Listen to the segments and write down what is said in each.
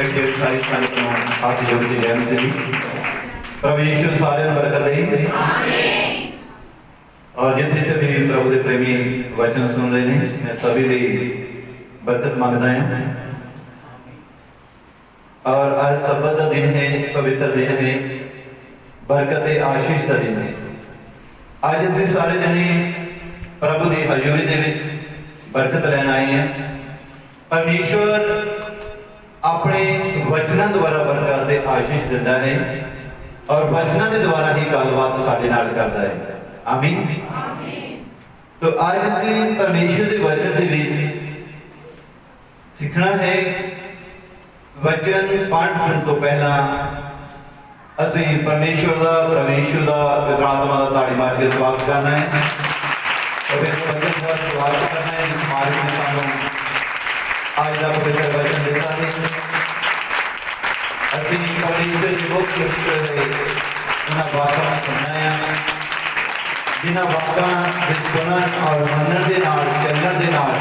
बैठे सारी संगत को हाथ जोड़ के जय मसीह जी। प्रभु यीशु सारे बरकत दे और जिस जिथे भी प्रभु के प्रेमी वचन सुन रहे हैं मैं सभी की बरकत मांगता हूँ। और आज सब्बत का दिन है, पवित्र दिन है, बरकत आशीष का दिन है। आज ਅਸੀਂ सारे जने प्रभु की हजूरी के बरकत लैन आए हैं। परमेश्वर अपने वचनों द्वारा बरकत आशीष देता है और वचनों के द्वारा ही गलबात साडे नाल करता है। आमीन। तो आज ਅਸੀਂ परमेश्वर के वचन के सीखना है। वचन पढ़न तो पहला ਅਸੀਂ परमेश्वर का प्रभु का पितरात्मा का ताड़ी मार के स्वागत करना है और इस वचन का स्वागत करना है जिस मार्ग में सानू आज का पवित्र वचन देता है। ਅਸੀਂ परमेश्वर की बहुत खुश है उन्होंने बातों सुनना है जिन्होंने बातों सुनन और मनन के नाल चलने के नाल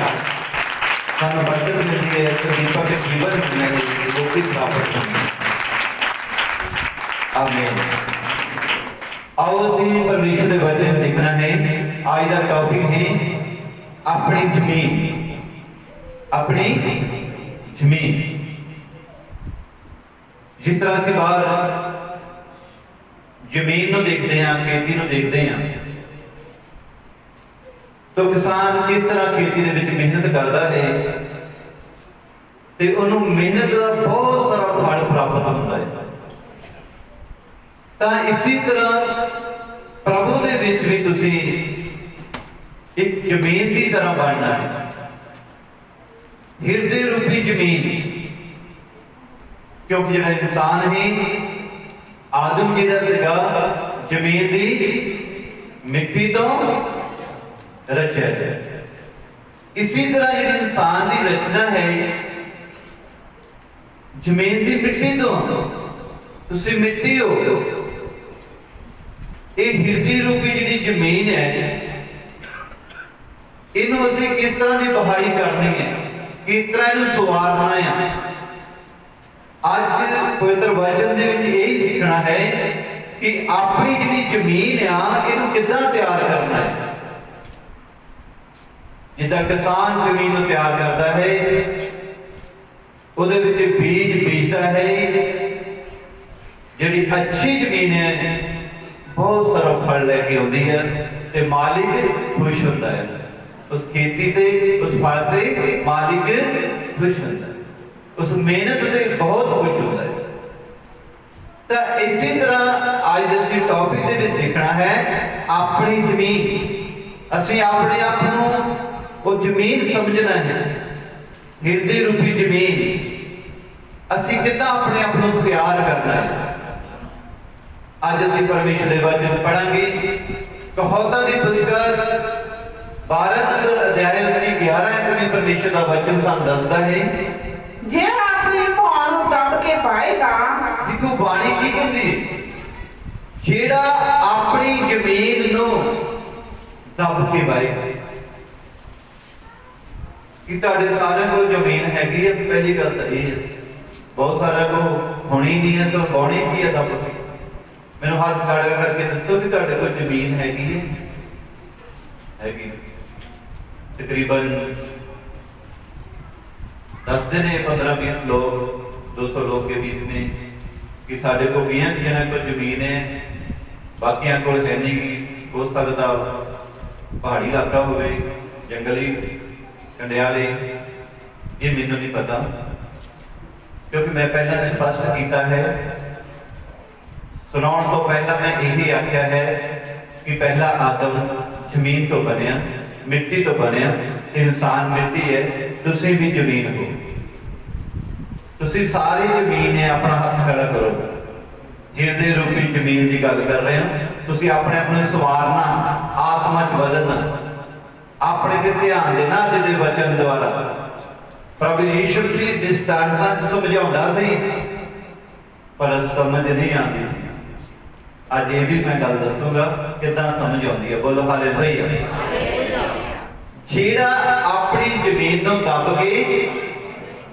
सानू बरकत मिलती है। तो दीपक के जीवन मिलेंगे वो किस प्राप्त होंगे। आमीन। आओ ਅਸੀਂ परमेश्वर के वचन देखना है। आज का टॉपिक है अपनी जमीन। अपनी जमीन। जिस तरह से बाहर जमीन को देखते हैं, खेती को देखते हैं, तो किसान किस तरह खेती के विच मेहनत करता है तो उन्होंने मेहनत का बहुत सारा फल प्राप्त होता है। तो इसी तरह प्रभु के विच भी तुसी एक जमीन की तरह बनना है। हृदय रूपी जमीन, क्योंकि जो इंसान है आदम जिहड़ा जमीन की मिट्टी तो रचा है। इसी तरह जो इंसान की रचना है जमीन की मिट्टी तो तुसी मिट्टी हो। ये हृदय रूपी जी जमीन है इनू असीं किस तरह की बहाई करनी है, किस तरह इनू सवारना है। आज पवित्र वचन के यही सीखना है कि अपनी जी जमीन इनू कितना तैयार करना है। जिदा किसान जमीन को तैयार करता है उहदे विच बीज बीजता है। जिहड़ी अच्छी जमीन है बहुत सारा फल लेके आती है ते मालिक खुश होता है। उस खेती से उस फल से मालिक खुश होता है, उस मेहनत से बहुत खुश होता है। तो इसी तरह आज असीं टॉपिक दे विच सीखना है अपनी जमीन। असीं अपने आप को वो जमीन समझना है, हृदय रूपी जमीन। असीं कितना अपने आप को तैयार करना है। आज असीं परमेश्वर के वचन पढ़ांगे। कहावतां दी पुस्तक 12 अध्याय 11 में परमेश्वर का वचन सानूं दसदा है जेड़ा अपनी भाण नूं दब के पाएगा। देखो बाणी की कहंदी है, जेड़ा अपनी जमीन नूं दब के पाएगा। कि तुहाडे सारिਆਂ कोल जमीन हैगी है। पहली गल तो यह है बहुत सारे को होनी नहीं है तो बाणी की है दब के। मैंने हाथ खड़ा करके दसो कि तुहाडे कोल जमीन हैगी है। तकरीबन दसते ने 15-20 लोग 200 लोग के बीच में कि साढ़े को 20 जना को जमीन है, बाकियां को है नहीं। हो सकता पहाड़ी इलाका हो, जंगली कंडियाले, ये मैनू नहीं पता क्योंकि मैं पहले स्पष्ट किया है। सुनाउण तो पहला मैं यही आख्या है कि पहला आदम जमीन तो बनया, मिट्टी तो बनया, इंसान मिट्टी है, तुसी भी जमीन हो। तुसी सारी जमीन है। अपना हाथ खड़ा करो। हृदय रूपी जमीन की गल कर रहे हो। तुसी अपने आप को सवारना, आत्मा च बदलना, अपने ते ध्यान देना। अज दे वचन द्वारा प्रभु यीशु मसीह दृष्टांतां समझाउंदा सी पर समझ नहीं आती सी। आज ये भी मैं गल दसूंगा कितना समझ आती है। बोलो हालेलुया। जेड़ा अपनी जमीन को दब के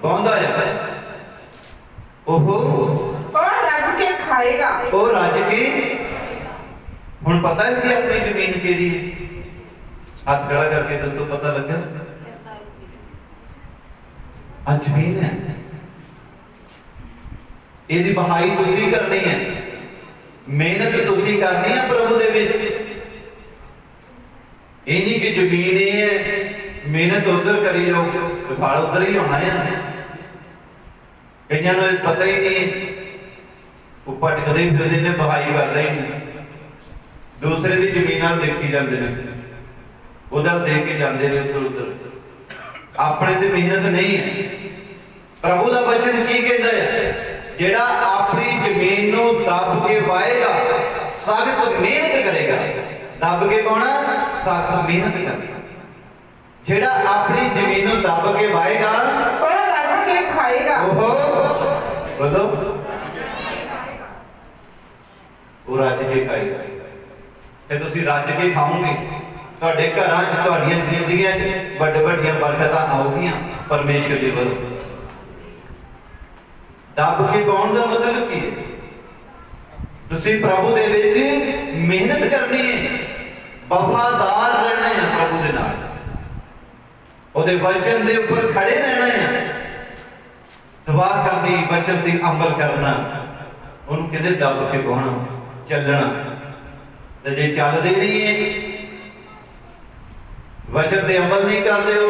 बौंदा है ਉਹ ਰੱਜ ਕੇ ਖਾਏਗਾ। ਉਹ ਰੱਜ ਕੇ। ਹੁਣ ਪਤਾ ਹੈ ਕਿ ਆਪਣੀ ਜ਼ਮੀਨ ਕਿਹੜੀ ਹੈ? ਹੱਥ ਖੜਾ ਕਰਕੇ ਦੱਸੋ, ਪਤਾ ਲੱਗਾ? ਅੱਜ ਜ਼ਮੀਨ ਹੈ, ਇਹਦੀ ਬਹਾਈ ਤੁਸੀਂ ਕਰਨੀ ਹੈ, ਮਿਹਨਤ ਤੁਸੀਂ ਕਰਨੀ ਹੈ ਪ੍ਰਭੂ ਦੇ ਵਿੱਚ। ਇਹ ਨਹੀਂ ਕਿ ਜ਼ਮੀਨ ਇਹ ਹੈ, ਮਿਹਨਤ ਉਧਰ ਕਰੀ ਜਾਓ, ਫਲ ਉਧਰ ਹੀ ਆਉਣਾ ਹੈ। ਕਈਆਂ ਨੂੰ ਇਹ ਪਤਾ ਹੀ ਨਹੀਂ, ਉਹ ਭਟਕਦੇ ਹੀ ਫਿਰਦੇ ਨੇ, ਬਹਾਈ ਕਰਦਾ ਹੀ ਨਹੀਂ, ਦੂਸਰੇ ਦੀ ਜ਼ਮੀਨ ਨਾਲ ਦੇਖੀ ਜਾਂਦੇ ਨੇ, ਉਹਦਾ ਦੇਖ ਕੇ ਜਾਂਦੇ ਨੇ ਉੱਧਰ ਉੱਧਰ, ਆਪਣੇ ਤੇ ਮਿਹਨਤ ਨਹੀਂ ਹੈ। ਪ੍ਰਭੂ ਦਾ ਵਚਨ ਕੀ ਕਹਿੰਦਾ ਹੈ? ਜਿਹੜਾ ਆਪਣੀ ਜ਼ਮੀਨ ਨੂੰ ਦੱਬ ਕੇ ਵਾਹੇਗਾ, ਸਖਤ ਮਿਹਨਤ ਕਰੇਗਾ। ਦੱਬ ਕੇ ਪਾਉਣਾ, ਸਖਤ ਮਿਹਨਤ ਕਰਨਾ। ਜਿਹੜਾ ਆਪਣੀ ਜ਼ਮੀਨ ਨੂੰ ਦੱਬ ਕੇ ਵਾਹੇਗਾ, ਉਹ ਰੱਜ ਕੇ ਖਾਏਗਾ। ਬੋਲੋ, ਉਹ ਰੱਜ ਕੇ ਖਾਏਗਾ। ਤੇ ਤੁਸੀਂ ਰੱਜ ਕੇ ਖਾਓਗੇ, ਤੁਹਾਡੇ ਘਰਾਂ 'ਚ, ਤੁਹਾਡੀਆਂ ਜ਼ਿੰਦਗੀਆਂ 'ਚ ਵੱਡੀਆਂ ਬਰਕਤਾਂ ਆਉਗੀਆਂ ਪਰਮੇਸ਼ਰ ਦੇ ਵੱਲੋਂ। ਦੱਬ ਕੇ ਪਾਉਣ ਦਾ ਮਤਲਬ ਕੀ ਹੈ? ਤੁਸੀਂ ਪ੍ਰਭੂ ਦੇ ਵਿੱਚ ਮਿਹਨਤ ਕਰਨੀ ਹੈ, ਵਫਾਦਾਰ ਰਹਿਣਾ ਹੈ ਪ੍ਰਭੂ ਦੇ ਨਾਲ, ਉਹਦੇ ਵਚਨ ਦੇ ਉੱਪਰ ਖੜੇ ਰਹਿਣਾ ਹੈ, ਦੁਆ ਕਰਨੀ, ਵਚਨ ਤੇ ਅਮਲ ਕਰਨਾ, ਉਹਨੂੰ ਕਿਤੇ ਦੱਬ ਕੇ ਪਾਉਣਾ, ਚੱਲਣਾ। ਤੇ ਜੇ ਚੱਲਦੇ ਨਹੀਂ ਹੈ, ਵਚਨ ਤੇ ਅਮਲ ਨਹੀਂ ਕਰਦੇ ਹੋ,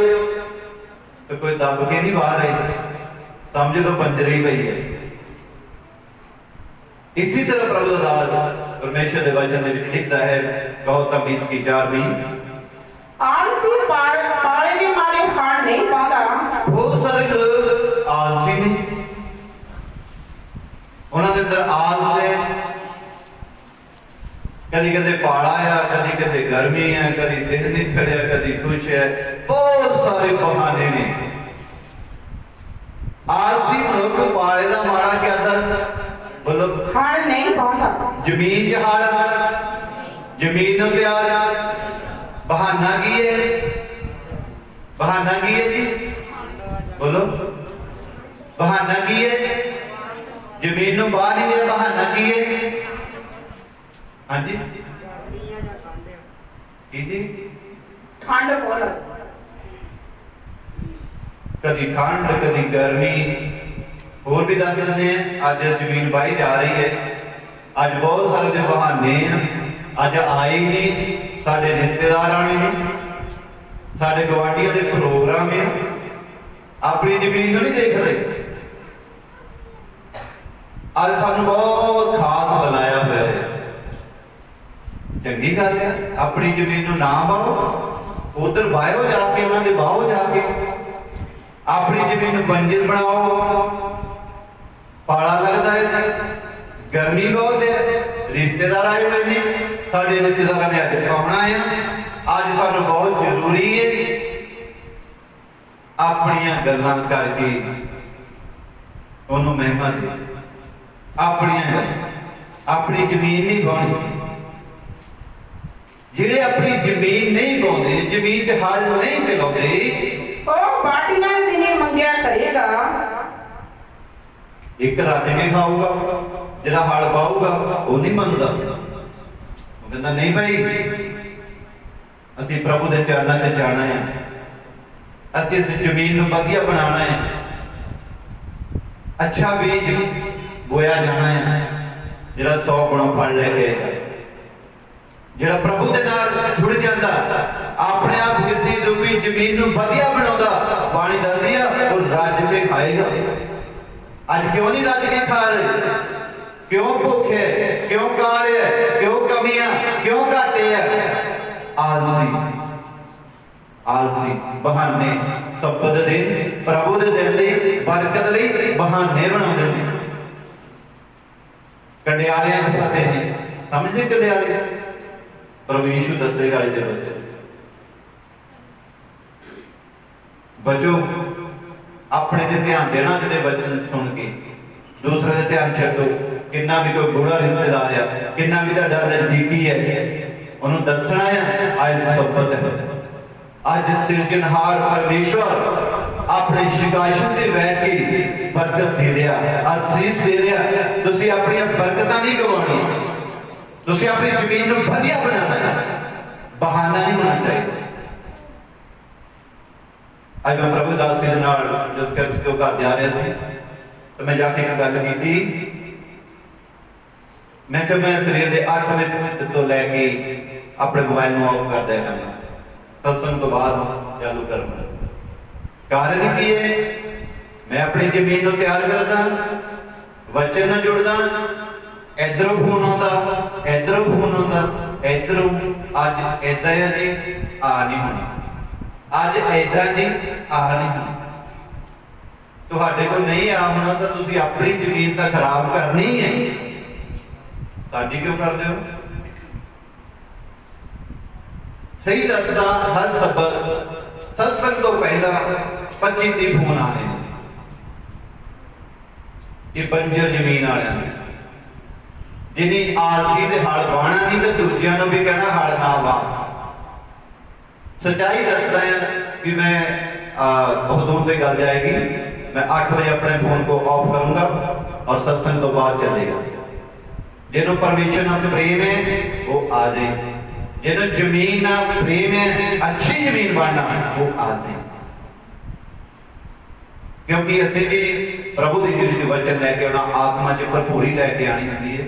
ਤੇ ਕੋਈ ਦੱਬ ਕੇ ਨਹੀਂ ਬਾਹਰ ਹੈ, ਸਮਝ ਲਓ ਬੰਜਰ ਹੀ ਪਈ ਹੈ। इसी तरह प्रभु दास परमेश्वर के वचन में लिखता है, गौतम 20:4 आलसी पाले दे मारे हार नहीं पाता। वो सर्ग आलसी नहीं, उन्हां दे अंदर आलस है। कदी कदे पाला है, कदी कदे गर्मी है, कदी दिन नहीं चढ़िया, कदी कुछ है, बहुत सारे बहाने ने। आलसी मनुख पाले दा माड़ा क्या दर्द? बोलो, हार नहीं पाता। जमीन च हार, जमीन नूं प्यार, बहाना की है? बहाना की है जी? बोलो, बहाना की है? जमीन नूं बाहर नहीं है, बहाना की है? हाँ जी, की जी? ठंड बोल, कदी ठंड, कदी गर्मी, और भी दस देते हैं। अज जमीन बाही जा रही है, अज बहुत सारे दे बहाने हैं, अज आए नहीं, साडे रिश्तेदार आने नहीं, साडे गवांढियों के प्रोग्राम है, अपनी जमीन को नहीं देख रहे। अज सानू बहुत खास बुलाया हुआ है, चंगी गल है। अपनी जमीन ना बाहो, उधर बाहो जाके, उन्होंने बाहो जाके अपनी जमीन बंजर बनाओ। पाला लगता है, गर्मी बहुत है, रिश्तेदार आए हुए हैं, साढ़े रिश्तेदार ने अज आना है। अज सानू बहुत जरूरी है अपनियां गल्लां करके उन्होंने महिमा दे। अपनियां अपनी जमीन नहीं पानी, जिहड़े अपनी जमीन नहीं पाउंदे, जमीन च हल नहीं चलाउंदे, ओ बाटियां दे दिने मंगया करेगा। एक रज के खाऊगा, जिहड़ा हल पाऊगा वो नहीं मनदा, वो कहंदा नहीं भाई असीं प्रभु दे चरणों ते जाना है, असीं इस जमीन नूं वधिया बनाना है, अच्छा बीज बोया जाना है, जिहड़ा 100 गुणा फल लेके आएगा। जिहड़ा प्रभु दे नाल जुड़ जाता, अपने आप गिरती रूपी जमीन नूं वधिया बनाउंदा, पानी दंदी आ वो रज के खाएगा। आज क्यों नहीं रज के खा रहे? क्यों भूखे, क्यों काले, क्यों कमियां, क्यों घाटे है? आलसी, आलसी बहाने, सब्त दे दिन, प्रभु दे दिन लई, बरकत लई बहाने बनाउंदे ने। कंडियालियां फसदे ने, समझदे कंडियाले? प्रभु यीशु दसेगा इहदे विच बचो, अपने ते ध्यान देना जिहदे वचन सुन के, दूसरे दे ध्यान छड्डो। किन्ना भी कोई बुरा रिश्तेदार है, किन्ना भी तुहाडा नजदीकी है, उन्होंने दसना है आज सब्त है, आज सिरजनहार परमेश्वर अपने शिकायत से बैठ के बरकत दे रहा, आशीष दे रहा। तुसी अपनी बरकत नहीं गवानी, तुसी अपनी जमीन को वधिया बनाना, बहाना नहीं होना चाहिए। आज मैं प्रभु दास जी नाल जब चर्च तो घर जा रहा था तो मैं जाके एक गल की, मैं कि मैं सवेर के 8 बजे तो लैके अपने मोबाइल में ऑफ कर दिया करना, सत्संग तो बाद चालू करना। कारण की है, मैं अपनी जमीन को तैयार करदा, वचन में जुड़दा, इधरों फोन आता, इधरों फोन आता, इधरों अज ऐदा है जी आ नहीं होनी, अज ऐदा जी आ नहीं होनी। तुहाडे कोल नहीं आ होना तो तुसी अपनी जमीन तो खराब करनी है, साडी क्यों करदे हो? सही दसदा हर खबर सत्संग तो पहला 25 फोन आने, ये बंजर जमीन वाले जिन्हें आलसी से हल वाहना नहीं तो दूजिया भी कहना हल ना वाह। सच्चाई दसदा है कि मैं बहुत दूर तक गल जाएगी, मैं 8 बजे अपने फोन को ऑफ करूंगा और सत्संग तो बाद चलेगा। जिन्हों परमेश्वर नाल प्रेम है वो आ जाए, जिन्हों जमीन नाल प्रेम है, अच्छी जमीन बनना वो आ जाए। क्योंकि असीं भी प्रभु की जिंदगी वचन लैके आना, आत्मा च भरपूरी लैके आनी होंदी है।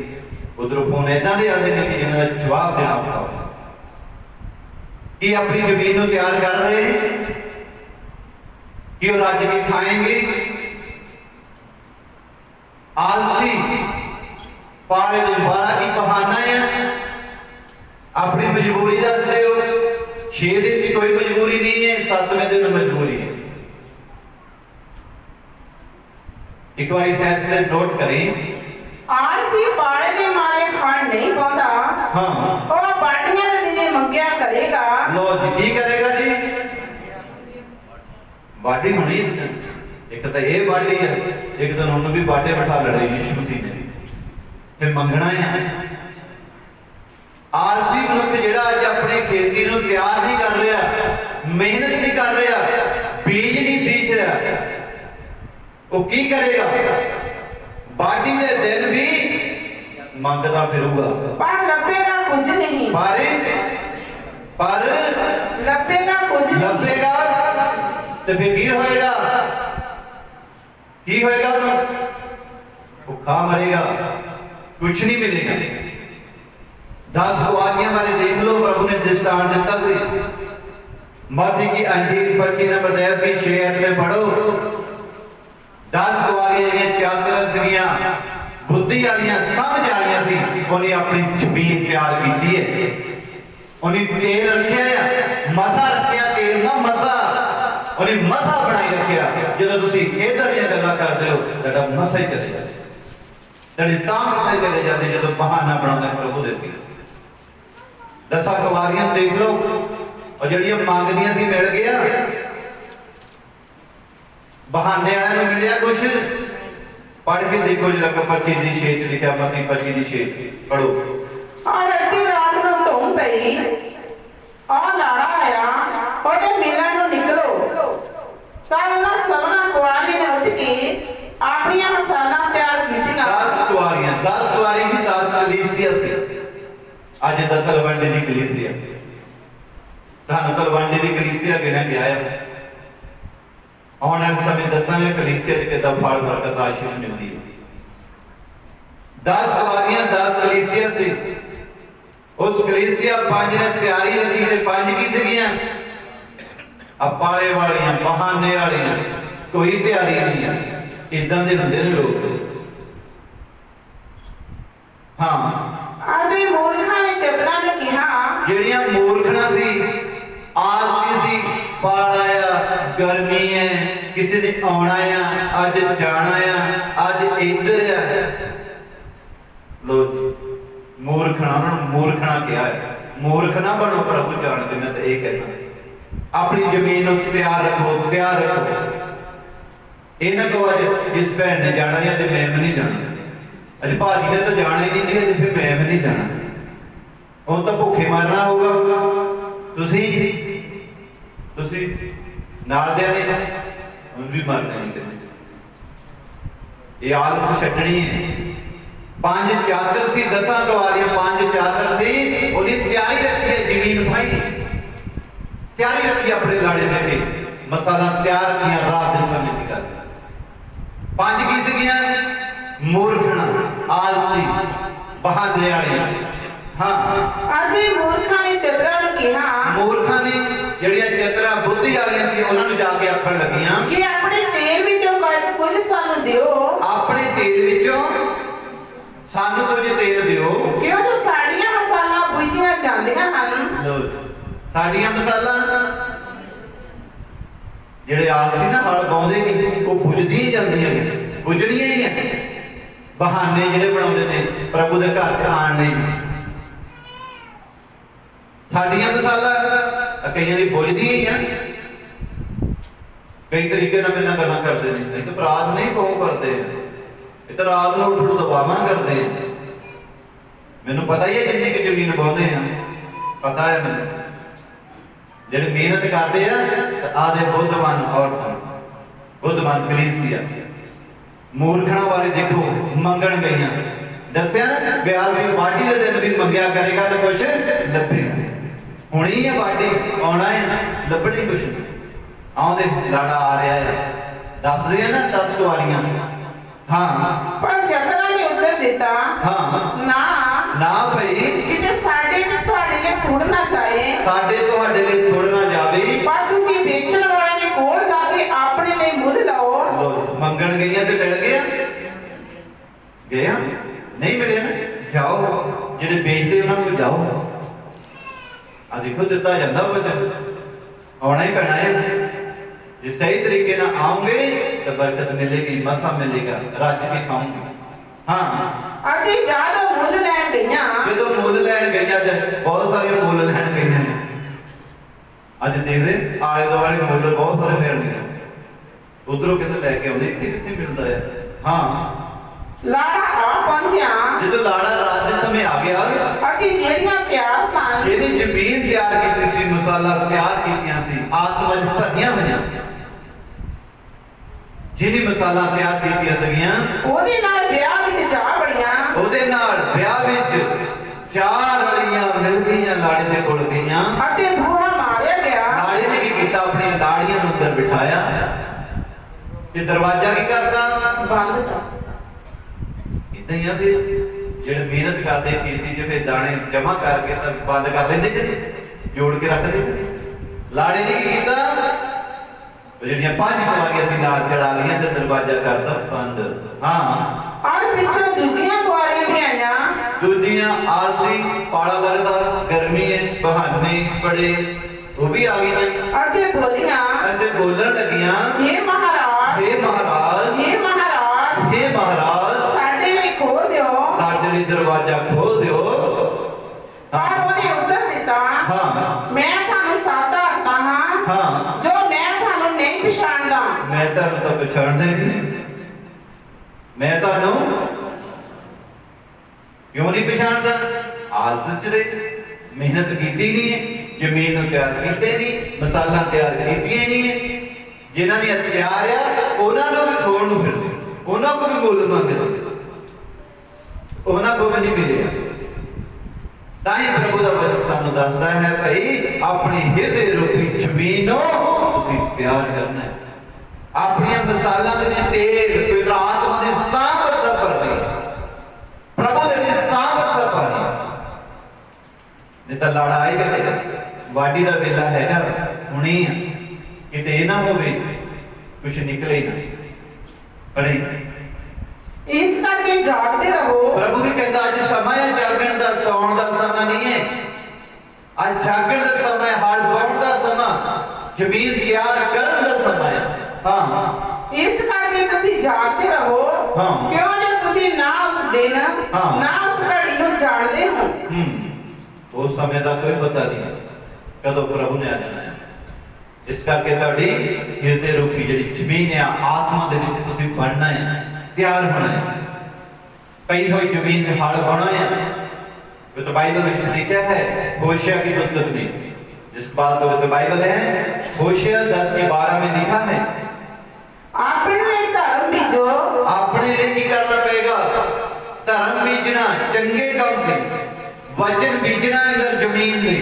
उधरों फोन इदां दे आते हैं कि जिन्हों का जवाब देना पड़ा कि अपनी जमीन को तैयार कर रहे हैं कि वो रज के खाएंगे। आलसी पाले दिन बारह की बहाना है, अपनी मजबूरी दसते हो। 6 दिन की कोई मजबूरी नहीं है, 7वें दिन मजबूरी है। एक बार शायद नोट करें, आलसी पाले दे मारे खान नहीं पाता, हाँ और बाटियां दे दिने मंगया करेगा। लो जी की करेगा जी, बाटी होनी एक तो ये बाटी है, एक दिन उन्होंने भी बाटे बैठा लड़े यीशु मसीह ने, फिर मंगना है। आलसी मनुष्य जिहड़ा अज अपनी खेती को तैयार नहीं कर रहा, मेहनत नहीं कर रहा, बीज नहीं बीज रहा, वो की करेगा? बाटी के दिन भी मंगता फिरूगा, पर लभेगा कुछ नहीं, पर लभेगा कुछ नहीं। लभेगा तो फिर की होएगा? की होएगा? भुखा मरेगा, कुछ नहीं मिलेगा। 10 कुआरियां बारे देख लो, प्रभु ने दृष्टांत दिता सी। मत्ती की अंजील 25 नंबर 10 की 6 में पढ़ो, 10 कुआरियां चादर सीगियां, बुद्धि वालियां, समझ वालियां सी। उन्हें अपनी जमीन तैयार की है, उन्हें तेल रखा है, मसा रखा, तेल का मसा, उन्हें मसा बनाई रखा। जो तुम इधर दी गल्लां करते हो, तेरा मसा ही चले जाते, तेरी ताकत ही चले जाते जो बहाना बनाते प्रभु दे अगे। 10 कुआरियां देख लो, और जड़ियां मंगदियां सी मिल गया, बहाने वाले को मिलिया कुछ। पढ़ के देखो जरा 25 की 6 लिखा, मत्ती 25 की 6 पढ़ो। और अद्धी रात ਨੂੰ ਧੁੰਮ ਪਈ, ਆ ਲਾੜਾ ਆਇਆ, ਉਹਦੇ ਮਿਲਣ ਨੂੰ ਨਿਕਲੋ। ਤਾਂ ਉਹਨਾਂ ਸਭਨਾਂ ਕੁਆਰੀਆਂ ਨੇ ਉੱਠ ਕੇ ਆਪਣੀਆਂ ਮਸਾਲਾ ਤਿਆਰ ਕੀਤੀਆਂ। 10 कुआरियां, 10 कुआरी की 10 कलीसिया सी। अज दा तलवंडी दी कलीसिया, थानू तलवंडी दी कलीसिया गिना गया है। आने वाले समय दसांगे कलीसिया च किदां फल बरकत आशीष मिलती है। 10 कुआरियां 10 कलीसिया सी। उस कलीसिया 5 ने तैयारी रखी ते 5 की सीगियां अपाले वालियां, बहाने वालियां, कोई तैयारी नहीं है। इदां दे हुंदे ने लोग। हाँ, आदि मूर्खां ने चतरा ने कहा, ਜਿਹੜੀਆਂ ਮੂਰਖਣਾ ਸੀ, ਆਲਸੀ ਸੀ, ਪਾਲ ਆਇਆ, ਗਰਮੀ ਹੈ, ਕਿਸੇ ਨੇ ਆਉਣਾ ਆ, ਅੱਜ ਜਾਣਾ ਆ, ਅੱਜ ਇੱਧਰ ਆ। ਲੋ ਮੂਰਖਣਾ, ਉਹਨਾਂ ਨੂੰ ਮੂਰਖਣਾ ਕਿਹਾ ਹੈ। ਮੂਰਖ ਨਾ ਬਣੋ ਪ੍ਰਭੂ ਜਾਣਦੇ, ਮੈਂ ਤਾਂ ਇਹ ਕਹਿਣਾ। ਆਪਣੀ ਜ਼ਮੀਨ ਨੂੰ ਤਿਆਰ ਰੱਖੋ, ਤਿਆਰ ਰੱਖੋ। ਇਹਨਾਂ ਕੋ ਅੱਜ ਜਿਸ ਭੈਣ ਨੇ ਜਾਣਾ ਜਾਂ ਤੇ ਮੈਂ ਵੀ ਨਹੀਂ ਜਾਣਾ, ਅੱਜ ਭਾਜੀ ਨੇ ਤਾਂ ਜਾਣਾ ਹੀ ਨਹੀਂ ਸੀ, ਅੱਜ ਫਿਰ ਮੈਂ ਵੀ ਨਹੀਂ ਜਾਣਾ। ਹੁਣ ਤਾਂ ਭੁੱਖੇ ਮਰਨਾ ਹੋਊਗਾ। ਤੁਸੀਂ ਨਾਲ ਦੇ ਨੇ ਹੁਣ ਵੀ ਮਰਨਾ ਨਹੀਂ ਕਹਿੰਦੇ। ਇਹ ਆਲਤ ਛੱਡਣੀ ਹੈ। 5 ਚਾਦਰ ਸੀ, 10 ਕੁਆਰੀਆਂ 5 ਚਾਦਰ ਸੀ, ਉਹਨੇ ਤਿਆਰੀ ਰੱਖੀ ਹੈ ਜ਼ਮੀਨ ਭਾਈ, ਤਿਆਰੀ ਰੱਖੀ ਆਪਣੇ ਲਾੜੇ ਦੇ ਕੇ ਮਸਾਲਾ ਤਿਆਰ ਕੀਆ ਰਾਤ ਦੇ ਸਮੇਂ ਦੀ ਗੱਲ। 5 ਕੀ ਸੀਗੀਆਂ? ਮੂਰਖਣਾ, ਆਲਸੀ, ਬਹਾਦਰੀ ਵਾਲੀ। ਹਾਂ ਅੱਜ ਇਹ ਮੂਰਖਾਂ ਨੇ ਚਤਰਾਂ ਨੂੰ ਕਿਹਾ, ਮੂਰਖਾਂ ਨੇ ਜਿਹੜੀਆਂ ਚਤਰਾਂ ਬੁੱਧੀ ਵਾਲੀਆਂ ਸੀ ਉਹਨਾਂ ਨੂੰ ਜਾ ਕੇ ਆਖਣ ਲੱਗੀਆਂ ਕਿ ਆਪਣੇ ਤੇਲ ਵਿੱਚੋਂ ਕੁਝ ਸਾਨੂੰ ਦਿਓ, ਆਪਣੇ ਤੇਲ ਵਿੱਚੋਂ ਸਾਨੂੰ ਕੁਝ ਤੇਲ ਦਿਓ, ਕਿਉਂ ਜੋ ਸਾਡੀਆਂ ਮਸਾਲਾ ਬੁਝਦੀਆਂ ਜਾਂਦੀਆਂ ਹਨ। ਲਓ ਸਾਡੀਆਂ ਮਸਾਲਾ ਜਿਹੜੇ ਆਲਸੀ ਨਾ ਹਲ ਪਾਉਂਦੇ ਨਹੀਂ, ਉਹ ਬੁਝਦੀਆਂ ਜਾਂਦੀਆਂ ਨੇ, ਬੁਝਣੀਆਂ ਹੀ ਆ। ਬਹਾਨੇ ਜਿਹੜੇ ਬਣਾਉਂਦੇ ਨੇ ਪ੍ਰਭੂ ਦੇ ਘਰ ਚ ਆਣ ਲਈ। ਸਾਡੀਆਂ ਮਸਾਲਾ ਕਈਆਂ ਦੀ ਬੁਝਦੀਆਂ ਹੀ ਆ। ਕਈ ਤਰੀਕੇ ਨਾਲ ਇਹਨਾਂ ਗੱਲਾਂ ਕਰਦੇ ਨੇ। ਇਹ ਤਾਂ ਪ੍ਰਾਰਥਨਾ ਨਹੀਂ ਬਹੁਤ ਕਰਦੇ, ਇਹ ਤਾਂ ਰਾਤ ਨੂੰ ਉੱਠ ਦਬਾਵਾਂ ਕਰਦੇ ਆ। ਮੈਨੂੰ ਪਤਾ ਹੀ ਹੈ ਜਿੰਨੀ ਕਿ ਜ਼ਮੀਨ ਬਾਉਂਦੇ ਆ, ਪਤਾ ਹੈ ਮੈਨੂੰ। ਜਿਹੜੇ ਮਿਹਨਤ ਕਰਦੇ ਆ ਆਦੇ ਬੁੱਧਵਾਨ ਔਰਤਾਂ, ਬੁੱਧਵਾਨ ਕਲੀਸਿਆ। ਮੂਰਖਣਾ ਵਾਲੇ ਦੇਖੋ ਮੰਗਣ ਗਈਆਂ, ਦੱਸਿਆ ਨਾ ਵਿਆਹ ਦੀ ਬਾਡੀ ਦੇ ਦਿਨ ਵੀ ਮੰਗਿਆ ਕਰੇਗਾ ਤਾਂ ਕੁਛ ਲੱਭੇਗਾ। ਹੁਣੀ ਹੈ ਬਾਡੀ, ਆਉਣਾ ਹੈ, ਲੱਭਣੀ ਕੁਛ ਆਉਂਦੇ। ਲਾੜਾ ਆ ਰਿਹਾ ਹੈ, ਦੱਸਦੇ ਆ ਨਾ 10 ਕੁਆਰੀਆਂ। ਹਾਂ ਪਰ ਚਤਰਾਂ ਨੇ ਉੱਤਰ ਦਿੱਤਾ, ਹਾਂ ਨਾ ਨਾ ਭਾਈ, ਕਿਤੇ ਸਾਡੇ ਤੇ ਤੁਹਾਡੇ ਲਈ ਥੁੜ ਨਾ ਜਾਏ, ਸਾਡੇ ਤੁਹਾਡੇ ਲਈ ਥੁੜ ਨਾ ਜਾਵੇ, ਪਰ ਤੁਸੀਂ ਵੇਚਣ ਵਾਲਿਆਂ ਦੇ ਕੋਲ ਜਾ ਕੇ ਆਪਣੇ ਲਈ ਮੁੱਲ ਲਓ। ਲਓ, ਮੰਗਣ ਗਈਆਂ ਤੇ ਮਿਲ ਗਿਆ, ਗਿਆ ਨਹੀਂ ਮਿਲਿਆ ਨਾ, ਜਾਓ ਜਿਹੜੇ ਵੇਚਦੇ ਉਹਨਾਂ ਨੂੰ ਜਾਓ। ਆ ਦੇਖੋ ਦਿੱਤਾ ਜਾਂਦਾ ਵਚਨ, ਆਉਣਾ ਹੀ ਪੈਣਾ ਹੈ। ਜੇ ਸਹੀ ਤਰੀਕੇ ਨਾਲ ਆਉਂਗੇ ਤਾਂ ਬਰਕਤ ਮਿਲੇਗੀ, ਮਸਾ ਮਿਲੇਗਾ, ਰੱਜ ਕੇ ਖਾਓਗੇ। ਹਾਂ ਅਤੇ ਜਦ ਮੁੱਲ ਲੈਣ ਗਈਆਂ, ਜਦੋਂ ਮੁੱਲ ਲੈਣ ਗਈਆਂ, ਅੱਜ ਬਹੁਤ ਸਾਰੇ ਮੁੱਲ ਲੈਣ ਗਈਆਂ ਨੇ। ਅੱਜ ਦੇਖਦੇ ਆਲੇ ਦੁਆਲੇ ਮੁੱਲ ਬਹੁਤ ਸਾਰੇ ਮਿਲਣਗੇ। ਉਧਰੋਂ ਕਿਤੇ ਲੈ ਕੇ ਆਉਂਦੇ, ਇੱਥੇ ਕਿੱਥੇ ਮਿਲਦਾ ਹੈ। ਹਾਂ ਲਾੜਾ ਆ ਪਹੁੰਚਿਆ, ਜਦੋਂ ਲਾੜਾ ਰਾਤ ਦੇ ਸਮੇਂ ਆ ਗਿਆ, ਅਤੇ ਜਿਹੜੀਆਂ ਤਿਆਰ ਸਨ, ਇਹਦੀ ਜ਼ਮੀਨ ਤਿਆਰ ਕੀਤੀ ਸੀ, ਮਸਾਲਾ ਤਿਆਰ ਕੀਤੀਆਂ ਸੀ, ਆਤਮਾ ਵਿੱਚ ਭਰੀਆਂ ਹੋਈਆਂ, ਜਿਹਦੀ ਮਸਾਲਾ ਤਿਆਰ ਕੀਤੀਆਂ ਸੀਗੀਆਂ, ਉਹਦੇ ਨਾਲ ਵਿਆਹ ਵਿੱਚ ਜਾ ਵੜੀਆਂ। ਉਹਦੇ ਨਾਲ ਵਿਆਹ ਵਿੱਚ 4 ਵਲੀਆਂ ਮਿਲ ਗਈਆਂ, ਲਾੜੇ ਦੇ ਕੋਲ ਗਈਆਂ। ਅਤੇ ਬੂਹਾ ਮਾਰਿਆ ਗਿਆ। ਲਾੜੇ ਨੇ ਕੀ ਕੀਤਾ? ਆਪਣੀਆਂ ਲਾੜੀਆਂ ਨੂੰ ਅੰਦਰ ਬਿਠਾਇਆ ਤੇ ਦਰਵਾਜ਼ਾ ਕੀ ਕਰਦਾ? ਬੰਦ ਕਰ। ਇਦਾਂ ਹੀ ਆ ਫਿਰ ਜਿਹੜੇ ਮਿਹਨਤ ਕਰਦੇ ਖੇਤੀ 'ਚ, ਫਿਰ ਦਾਣੇ ਜਮਾ ਕਰਕੇ ਤਾਂ ਬੰਦ ਕਰ ਲੈਂਦੇ, ਕਿ ਜੋੜ ਕੇ ਰੱਖ ਦਿੰਦੇ। ਲਾੜੇ ਨੇ ਕੀ ਕੀਤਾ? ਉਹ ਜਿਹੜੀਆਂ 5 ਕੁਆਰੀਆਂ ਸੀ ਨਾਲ ਚੜਾ ਲਈਆਂ ਤੇ ਦਰਵਾਜ਼ਾ ਕਰਤਾ ਬੰਦ। ਹਾਂ ਔਰ ਪਿੱਛੋਂ ਦੂਜੀਆਂ ਕੁਆਰੀਆਂ ਵੀ ਆਈਆਂ। ਦੂਜੀਆਂ ਆਲਸੀ, ਪਾਲਾ ਲੱਗਦਾ, ਗਰਮੀ ਹੈ, ਬਹਾਨੇ ਬੜੇ, ਉਹ ਵੀ ਆ ਗਈਆਂ ਅਤੇ ਬੋਲੀਆਂ, ਅਤੇ ਬੋਲਣ ਲੱਗੀਆਂ, हे ਮਹਾਰਾਜ, हे ਮਹਾਰਾਜ, हे ਮਹਾਰਾਜ, हे ਮਹਾਰਾਜ, ਸਾਡੇ ਲਈ ਖੋਲ ਦਿਓ। ਸਾਡੇ ਲਈ ਦਰਵਾਜ਼ਾ ਖੋਲ ਦਿਓ। ਔਰ ਉਹਨੇ ਉੱਤਰ ਦਿੱਤਾ, ਹਾਂ ਮੈਂ ਤੁਹਾਨੂੰ ਸਾਦਾ ਹਰਤਾ ਹਾਂ, ਹਾਂ ਜੋ ਮੈਂ ਤੁਹਾਨੂੰ ਨਹੀਂ ਪਛਾਣਦਾ। ਮੈਂ ਤੁਹਾਨੂੰ ਤਾਂ ਪਛਾਣਦਾ ਹੀ ਨਹੀਂ। ਮੈਂ ਤੁਹਾਨੂੰ ਕਿਉਂ ਨਹੀਂ ਪਛਾਣਦਾ? ਆਲਸ ਚ ਰਹੇ, ਮਿਹਨਤ ਕੀਤੀ ਨਹੀਂ ਹੈ, ਜ਼ਮੀਨ ਨੂੰ ਤਿਆਰ ਕੀਤੇ ਨਹੀਂ, ਮਸਾਲਾ ਤਿਆਰ ਕੀਤੀਆਂ ਨਹੀਂ ਹੈ। ਜਿਨ੍ਹਾਂ ਦੀ ਤਿਆਰ ਆ ਉਹਨਾਂ ਨੂੰ ਵੀ ਖੋਣ ਨੂੰ ਫਿਰਦੇ, ਉਹਨਾਂ ਕੋਲ ਵੀ ਮੁੱਲ ਮੰਗਦੇ, ਉਹਨਾਂ ਕੋਲ ਵੀ ਨਹੀਂ ਮਿਲਿਆ। ਤਾਂ ਹੀ ਪ੍ਰਭੂ ਦਾ ਵਚਨ ਸਾਨੂੰ ਦੱਸਦਾ ਹੈ, ਭਾਈ ਆਪਣੀ ਹਿਰਦੇ ਰੂਪੀ ਜ਼ਮੀਨ ਨੂੰ ਤੁਸੀਂ ਪਿਆਰ ਕਰਨਾ ਹੈ। ਆਪਣੀਆਂ ਮਸਾਲਾਂ ਦੇ ਵਿੱਚ ਤੇਲ, ਪਵਿੱਤਰ ਆਤਮਾ ਦੇ ਤਾਕਤ ਭਰਨੀ, ਪ੍ਰਭੂ ਦੇ ਵਿੱਚ ਤਾਕਤ ਭਰਨੀ। ਨਹੀਂ ਤਾਂ ਲਾੜਾ ਆਏਗਾ, ਵਾਢੀ ਦਾ ਵੇਲਾ ਹੈਗਾ ਹੁਣੇ, ਕਿਤੇ ਇਹ ਨਾ ਹੋਵੇ ਕੁਛ ਨਿਕਲੇ ਨਾ ਪੜੇ। ਇਸ ਕਰਕੇ ਜਾਗਦੇ ਰਹੋ। ਪ੍ਰਭੂ ਵੀ ਕਹਿੰਦਾ ਅੱਜ ਸਮਾਂ ਹੈ ਜਾਗਣ ਦਾ, ਸੌਣ ਦਾ ਸਮਾਂ ਨਹੀਂ ਹੈ। ਅੱਜ ਜਾਗਣ ਦਾ ਸਮਾਂ ਹੈ, ਹਲ ਵਾਹੁਣ ਦਾ ਸਮਾਂ, ਜ਼ਮੀਨ ਤਿਆਰ ਕਰਨ ਦਾ ਸਮਾਂ ਹੈ। ਹਾਂ ਇਸ ਕਰਕੇ ਤੁਸੀਂ ਜਾਗਦੇ ਰਹੋ, ਹਾਂ। ਕਿਉਂ ਜੋ ਤੁਸੀਂ ਨਾ ਉਸ ਦਿਨ ਹਾਂ। ਨਾ ਉਸ ਘੜੀ ਨੂੰ ਜਾਣਦੇ ਹੋ। ਉਸ ਸਮੇਂ ਦਾ ਕੋਈ ਪਤਾ ਨਹੀਂ ਕਦੋਂ ਪ੍ਰਭੂ ਨੇ ਆ ਜਾਣਾ ਹੈ। ਇਸ ਕਰਕੇ ਤੁਹਾਡੀ ਹਿਰਦੇ ਰੂਪੀ ਜਿਹੜੀ ਜ਼ਮੀਨ ਹੈ, ਆਤਮਾ ਦੇ ਵਿੱਚ ਤੁਸੀਂ ਬਣਨਾ ਹੈ, ਤਿਆਰ ਹੋਣਾ ਹੈ। ਪਈ ਹੋਈ ਜ਼ਮੀਨ 'ਚ ਹਲ ਵਾਹੁਣਾ ਹੈ। तो बाइबल में लिखा है होशिया की पुस्तक में, जिस बात पवित्र बाइबल है होशिया 10 के 12 में लिखा है ਆਪਣੇ ਲਈ ਧਰਮ ਬੀਜੋ। ਆਪਣੇ ਲਈ ਕੀ ਕਰਨਾ ਪਏਗਾ? ਧਰਮ ਬੀਜਣਾ, ਚੰਗੇ ਕੰਮ ਤੇ ਵਚਨ ਬੀਜਣਾ ਅੰਦਰ ਜ਼ਮੀਨ ਦੇ।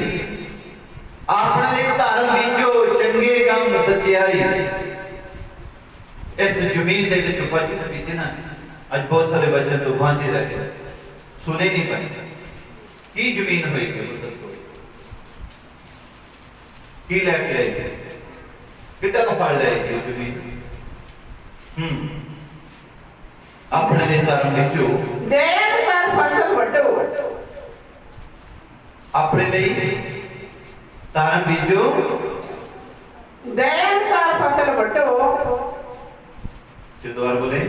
ਆਪਣੇ ਲਈ ਧਰਮ ਬੀਜੋ, ਚੰਗੇ ਕੰਮ, ਸੱਚਾਈ ਇਸ ਜ਼ਮੀਨ ਦੇ ਵਿੱਚ ਵਚਨ ਬੀਜਣਾ। ਅੱਜ ਬਹੁਤ ਸਾਰੇ ਵਚਨ ਤੋਂ ਵਾਂਝੇ ਰਹਿ ਗਏ, ਸੁਣੇ ਨਹੀਂ ਪਏ। ਕੀ ਜ਼ਮੀਨ ਹੋਏਗੀ? ਦੱਸੋ ਕੀ ਲੈ ਕੇ ਆਏਗੀ? ਕਿੱਦਾਂ ਕੁ ਫਲ ਲਏਗੀ ਉਹ ਜ਼ਮੀਨ? ਆਪਣੇ ਲਈ ਧਰਮ ਬੀਜੋ, ਦੇ ਅਨੁਸਾਰ ਫਸਲ ਵੱਢੋ। ਆਪਣੇ ਲਈ ਧਰਮ ਬੀਜੋ, ਦੇ ਅਨੁਸਾਰ ਫਸਲ ਵੱਢੋ। ਦੁਆਰ ਬੋਲੇ,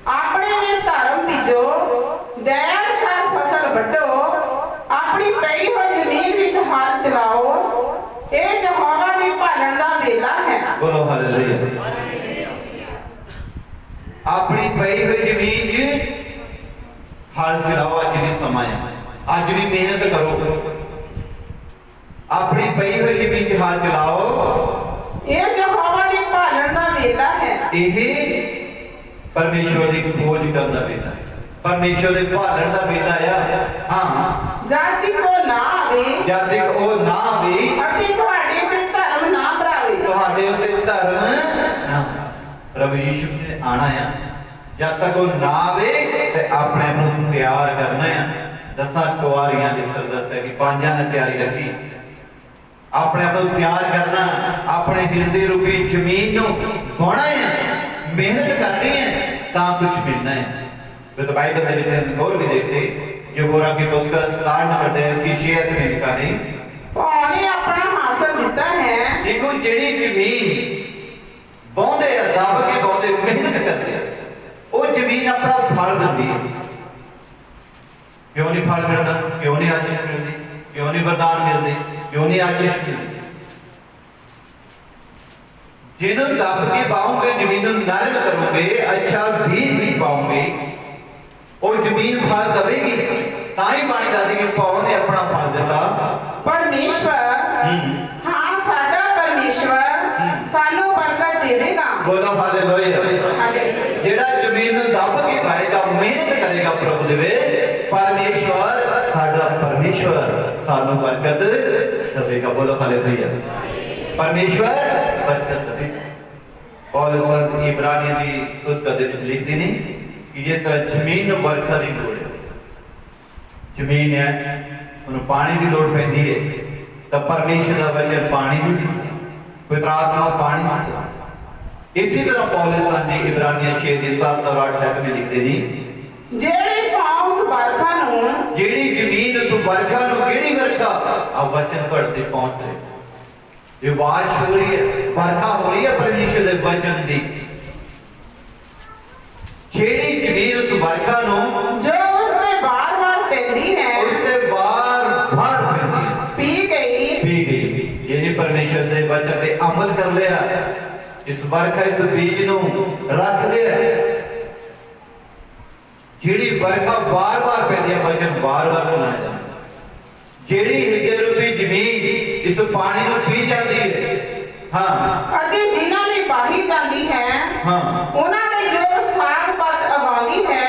ਆਪਣੇ ਲਈ ਧਰਮ ਬੀਜੋ, ਦੇ ਅਨੁਸਾਰ ਫਸਲ ਵੱਢੋ। ਆਪਣੀ ਪਈ ਹੋਈ ਜ਼ਮੀਨ ਵਿੱਚ ਹਲ ਚਲਾਓ। ਇਹ ਯਹੋਵਾ ਦੀ ਭਾਲਣ ਦਾ ਵੇਲਾ ਹੈ। ਬੋਲੋ ਹਾਲੇਲੂਇਆ। ਆਪਣੀ ਪਈ ਹੋਈ ਜ਼ਮੀਨ 'ਚ ਹਲ ਚਲਾਓ। ਅੱਜ ਵੀ ਸਮਾਂ ਹੈ, ਅੱਜ ਵੀ ਮਿਹਨਤ ਕਰੋ। ਆਪਣੀ ਪਈ ਹੋਈ ਜ਼ਮੀਨ 'ਚ ਹਲ ਚਲਾਓ। ਇਹ ਯਹੋਵਾ ਦੀ ਭਾਲਣ ਦਾ ਵੇਲਾ ਹੈ। ਇਹ ਪਰਮੇਸ਼ਵਰ ਦੀ ਖੋਜ ਕਰਨ ਦਾ ਵੇਲਾ ਹੈ, ਪਰਮੇਸ਼ਵਰ ਦੇ ਭਾਲਣ ਦਾ ਵੇਲਾ ਆ। ਹਾਂ, ਜਦ ਤੱਕ ਉਹ ਨਾ ਆਵੇ, ਜਦ ਤੱਕ ਉਹ ਨਾ ਆਵੇ ਅਤੇ ਤੁਹਾਡੇ ਉੱਤੇ ਧਰਮ ਨਾ ਭਰਾਵੇ। ਤੁਹਾਡੇ ਉੱਤੇ ਧਰਮ, ਪ੍ਰਭੂ ਯੀਸ਼ੂ ਨੇ ਆਣਾ ਆ। ਜਦ ਤੱਕ ਉਹ ਨਾ ਆਵੇ ਤੇ ਆਪਣੇ ਆਪ ਨੂੰ ਤਿਆਰ ਕਰਨਾ ਆ। 10 ਕੁਆਰੀਆਂ ਜਿਸ ਤਰ੍ਹਾਂ ਦੱਸਿਆ ਕਿ 5 ਨੇ ਤਿਆਰੀ ਰੱਖੀ। ਆਪਣੇ ਆਪ ਨੂੰ ਤਿਆਰ ਕਰਨਾ, ਆਪਣੇ ਹਿਰਦੇ ਰੂਪੀ ਜ਼ਮੀਨ ਨੂੰ ਵਾਹੁਣਾ ਹੈ, ਮਿਹਨਤ ਕਰਨੀ ਹੈ ਤਾਂ ਕੁਝ ਮਿਲਣਾ ਹੈ। तो बाइबल में लिखे हैं और भी देखते जो बोरा की पुस्तक 7 नंबर ते की शेयर में लिखा है पानी अपना हासिल दिता है। देखो जेड़ी जमीन बोंदे दब के बोंदे मेहनत करते हैं वो जमीन अपना फल देती है। क्यों नहीं फल मिलता? क्यों नहीं आशीष मिलती? क्यों नहीं वरदान मिलते? क्यों नहीं आशीष मिलती? जिन्हों दब के पाओगे जमीन नरम करोगे, अच्छा भी पाओगे, और जमीन फल देगी। ताई पानी दादी के पाओ ने अपना फल देता। परमेश्वर हाँ साडा परमेश्वर सानू बरकत देवेगा। बोलो हालेलुया। जेड़ा जमीन दब के पाएगा, मेहनत करेगा प्रभु देवे, परमेश्वर साडा परमेश्वर सानू बरकत देवेगा। बोलो हालेलुया। परमेश्वर बरकत देवेगा। और इब्रानियों की पुस्तक दे विच लिखदे ने कि जिस तरह जमीन ਨੂੰ बरखा ਦੀ ਲੋੜ ਹੈ, ਜ਼ਮੀਨ ਹੈ ਉਹਨੂੰ ਪਾਣੀ ਦੀ ਲੋੜ ਪੈਂਦੀ ਹੈ, ਤਾਂ ਪਰਮੇਸ਼ਰ ਦਾ ਵਚਨ ਪਾਣੀ ਦੀ, ਪਵਿੱਤਰ ਆਤਮਾ ਪਾਣੀ ਦੀ। ਇਸੇ ਤਰ੍ਹਾਂ ਪੌਲਸ ਨੇ ਇਬਰਾਨੀਆਂ 6 ਦੇ 7 ਔਰ 8 ਤੱਕ ਵਿੱਚ ਲਿਖਦੇ ਨੇ ਜਿਹੜੀ ਪਾਉਸ ਵਰਖਾ ਨੂੰ, ਜਿਹੜੀ ਜ਼ਮੀਨ ਉਸ ਵਰਖਾ ਨੂੰ, ਕਿਹੜੀ ਵਰਖਾ? ਆ ਵਚਨ ਪੜ੍ਹਦੇ ਪਹੁੰਚ ਰਹੇ, ਇਹ ਬਾਰਿਸ਼ ਹੋ ਰਹੀ ਹੈ, ਵਰਖਾ ਹੋ ਰਹੀ ਹੈ ਪਰਮੇਸ਼ਰ ਦੇ ਵਚਨ ਦੀ। ਜਿਹੜੀ ਜ਼ਮੀਨ ਉਸ ਵਰਖਾ ਨੂੰ ਜੋ ਉਸਦੇ ਬਾਰ-ਬਾਰ ਪੈਂਦੀ ਹੈ, ਉਸਦੇ ਬਾਰ-ਬਾਰ ਪੈਂਦੀ ਹੈ, ਪੀ ਗਈ। ਯਾਨੀ ਪਰਮੇਸ਼ਰ ਦੇ ਵਚਨ ਤੇ ਅਮਲ ਕਰ ਲਿਆ, ਇਸ ਵਰਖਾ ਇਸ ਬੀਜ ਨੂੰ ਰੱਖ ਲਿਆ। ਜਿਹੜੀ ਵਰਖਾ ਬਾਰ-ਬਾਰ ਪੈਂਦੀ ਹੈ, ਵਚਨ ਬਾਰ-ਬਾਰ ਸੁਣਾਇਆ ਜਾਂਦਾ। ਜਿਹੜੀ ਹਿਰਦੇ ਰੂਪੀ ਜ਼ਮੀਨ ਇਸ ਪਾਣੀ ਨੂੰ ਪੀ ਜਾਂਦੀ ਹੈ, ਹਾਂ, ਅਤੇ ਜਿਨ੍ਹਾਂ ਦੀ ਬਾਹੀ ਜਾਂਦੀ ਹੈ, ਹਾਂ, ਉਹਨਾਂ ਦੇ ਜੋ ਸਾਗ ਪਤ ਉਗਾਉਂਦੀ ਹੈ,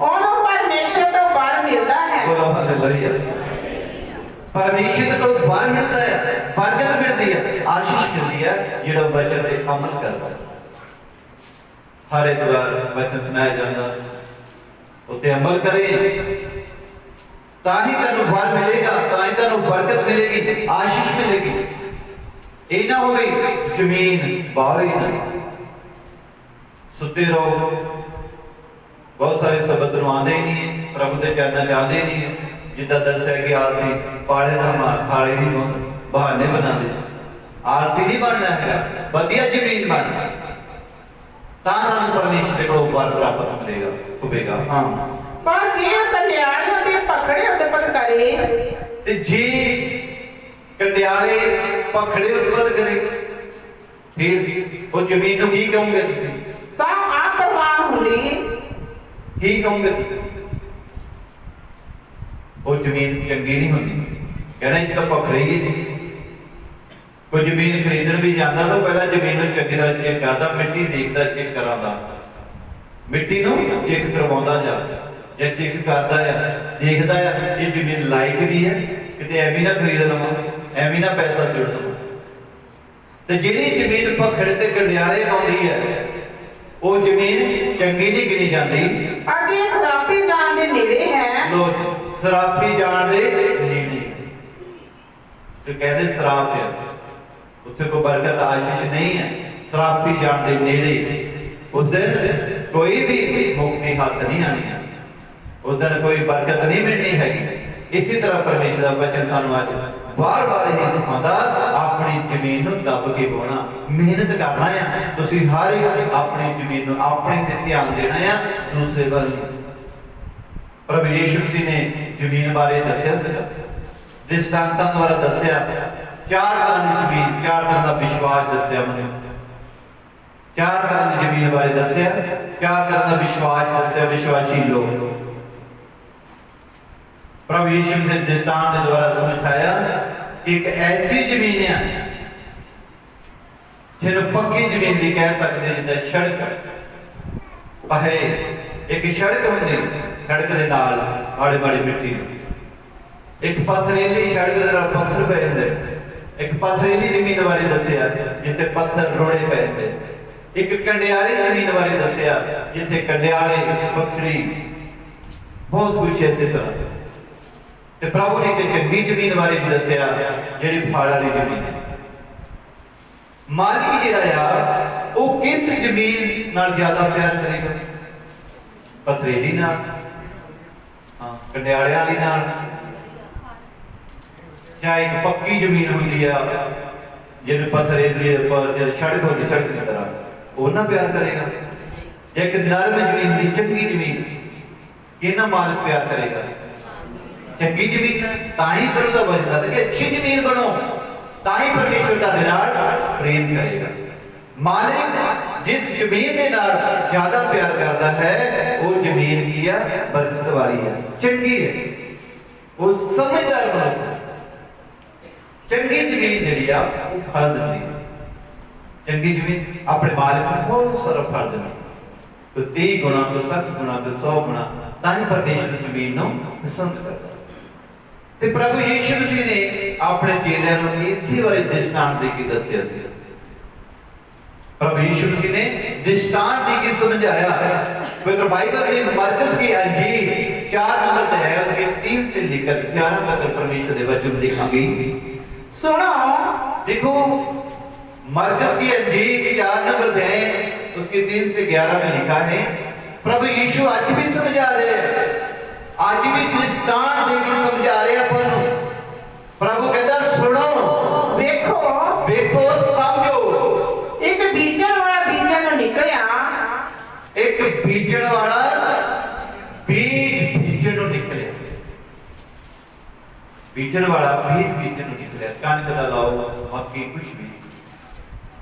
ਉਹਨੂੰ ਪਰਮੇਸ਼ਰ ਤੋਂ ਬਲ ਮਿਲਦਾ ਹੈ। ਬੋਲੋ ਹਾਲੇਲੂਇਆ। ਪਰਮੇਸ਼ਰ ਤੋਂ ਬਲ ਮਿਲਦਾ ਹੈ, ਬਰਕਤ ਮਿਲਦੀ ਹੈ, ਆਸ਼ੀਸ਼ ਮਿਲਦੀ ਹੈ ਜਿਹੜਾ ਵਚਨ ਤੇ ਅਮਲ ਕਰਦਾ। ਹਰ ਐਤਵਾਰ ਵਚਨ ਸੁਣਾਇਆ ਜਾਂਦਾ, ਉੱਤੇ ਅਮਲ ਕਰੇ ਤਾਂ ਹੀ ਤੁਹਾਨੂੰ ਫਲ ਮਿਲੇਗਾ, ਤਾਂ ਹੀ ਤੁਹਾਨੂੰ ਬਰਕਤ ਮਿਲੇਗੀ, ਆਸ਼ੀਸ਼ ਮਿਲੇਗੀ। ਇਹ ਨਾ ਹੋਵੇ ਜ਼ਮੀਨ ਬਾਹਰ ਹੀ ਨਾ ਸੁੱਤੇ ਰਹੋ। ਬਹੁਤ ਸਾਰੇ ਸ਼ਬਦ ਨੂੰ ਆਉਂਦੇ ਹੀ ਨਹੀਂ, ਪ੍ਰਭੂ ਦੇ ਚਰਨਾਂ ਚ ਆਉਂਦੇ ਨਹੀਂ। ਜਿੱਦਾਂ ਦੱਸਿਆ ਕਿ ਆਦਮੀ ਪਾਲੇ ਦਾ ਮਾਰ ਖਾਲੇ ਨਹੀਂ ਬਹਾਨੇ ਬਣਾਉਂਦੇ। ਆਲਸੀ ਨਹੀਂ ਬਣਨਾ ਹੈਗਾ, ਵਧੀਆ ਜ਼ਮੀਨ ਬਣਨਾ, ਤਾਂ ਸਾਨੂੰ ਪਰਮੇਸ਼ਰ ਦੇ ਕੋਲੋਂ ਵਰ ਪ੍ਰਾਪਤ ਮਿਲੇਗਾ, ਹੋਵੇਗਾ। ਹਾਂ, ਪਰ ਜੇ ਕੰਡਿਆਲ ਅਤੇ ਪਕੜੇ ਉਤਪਤ ਕਰੇ, ਤੇ ਜੀ ਕੰਡਿਆਲੇ ਪਖੜੇ ਉਤਪਤ ਕਰੇ, ਫਿਰ ਉਹ ਜ਼ਮੀਨ ਨੂੰ ਕੀ ਕਹੋਗੇ ਤੁਸੀਂ? ਤਾਂ ਆਪਰਵਾਨ ਹੁੰਦੀ। ਕੀ ਕਹੋਗੇ ਤੁਸੀਂ? ਉਹ ਜ਼ਮੀਨ ਚੰਗੀ ਨਹੀਂ ਹੁੰਦੀ, ਕਹਿਣਾ ਇੱਕ ਤਾਂ ਪਖੜੇ ਹੀ ਨਹੀਂ। कोई जमीन खरीदण भी जाता तो पहला जमीन नूं चंगी तरह चेक करदा, मिट्टी देखदा, चेक करांदा, मिट्टी नूं चेक करवाउंदा ਜਾਂ चेक करदा है, देखदा है ये जमीन लायक भी है, किते एवं ना खरीद लवां, एवं ना पैसा जुड़ लवां। ते जिहड़ी जमीन भखड़ ते कंडियाले आउंदी है वो जमीन चंगी नहीं गिनी जाती। ਅਤੇ ਸਰਾਪੀ ਜਾਣ ਦੇ ਨੇੜੇ ਹੈ। लो शराबी जान दे नेड़े तो कहते शराब है उत्थे कोई बरकत आशीष नहीं है। शराबी जान दे नेड़े उस दिन कोई भी मुक्ति हाथ नहीं आनी है, उस दिन कोई बरकत नहीं मिलनी हैगी। इसी तरह परमेश्वर का वचन सानू अज बार बार ही सिखाता अपनी जमीन नूं दब के बोना, मेहनत करना है। तुसीं हर एक अपनी जमीन नूं अपने ते ध्यान देना है, दूसरे वाल नहीं। प्रभु यीशु मसीह ने जमीन बारे दस्या सीगा, दृष्टांतां द्वारा दस्या, चार तरह की जमीन, चार तरह का विश्वास दस्या मैंने, चार तरह की जमीन बारे दस्या, चार तरह का विश्वास दस्या, विश्वासी लोग। प्रभु यीशु ने दृष्टांत के द्वारा समझाया कि एक ऐसी जमीन है जिन्हें पक्की जमीन भी कह सकते, जिद्दां सड़क पहे एक सड़क होंदी, सड़क दे नाल माड़ी माड़ी मिट्टी, एक पथरीली सड़क दे नाल पत्थर पे होंदे, एक पथरीली जमीन बारे दस्या जिथे पत्थर रोड़े पे होंदे, एक कंडियाली जमीन बारे दस्या जिथे कंडियाले पकड़ी बहुत कुछ इसे तरह। ते प्रभु ने एक चंगी जमीन बारे भी दस्या जिहड़ी फल वाली जमीन है। मालिक जिहड़ा आ वो किस जमीन नाल ज्यादा प्यार करेगा? पथरीली नाल, हां कंडियाले वाली नाल, चाहे एक पक्की जमीन होंदी है जिहने पथरीली पर सड़क होंदी, सड़क की तरह वो ना प्यार करेगा? एक नरम जमीन दी चंगी जमीन किहना मालिक प्यार करेगा? चंगी जमीन ताई प्रभु का वचन है कि अच्छी जमीन बनो, ताई परमेश्वर तुहाडे नाल प्रेम करेगा। मालिक जिस जमीन के नाल ज्यादा प्यार करता है वो जमीन की है बरकत वाली है, चंगी है, वो समझदार बनो। चंगी जमीन जिहड़ी आ वो फल दिंदी है, चंगी जमीन अपने मालिक को बहुत सारा फल दिंदी, तो 30 गुणा, तो 60 गुणा, तो 100 गुणा, ताई परमेश्वर जमीन नूं पसंद करता। ते प्रभु यीशु मसीह ने अपने चेलियां नूं इसी बारे दृष्टांत दे के दस्सिया सी। प्रभु यीशु मसीह ने दृष्टांत दे के समझाया। पवित्र बाइबल में मरकुस की अंजील 4 नंबर ते है, उसके 3 से लेकर 11 तक परमेश्वर दे वचन देखेंगे। सुनो, देखो मरकुस की अंजील 4 नंबर ते है, उसके 3 से 11 में लिखा है। प्रभु यीशु आज भी समझा रहे हैं, आज भी दृष्टांत देके समझा रहे हैं अपन। प्रभु कहता सुनो, देखो, देखो, समझो। एक बीजन वाला बीजन निकलिया, एक बीजन वाला बीज बीजन निकलिया, बीजन वाला बीज बीजन निकलिया। कणक दा लाओ, मक्की, कुछ भी।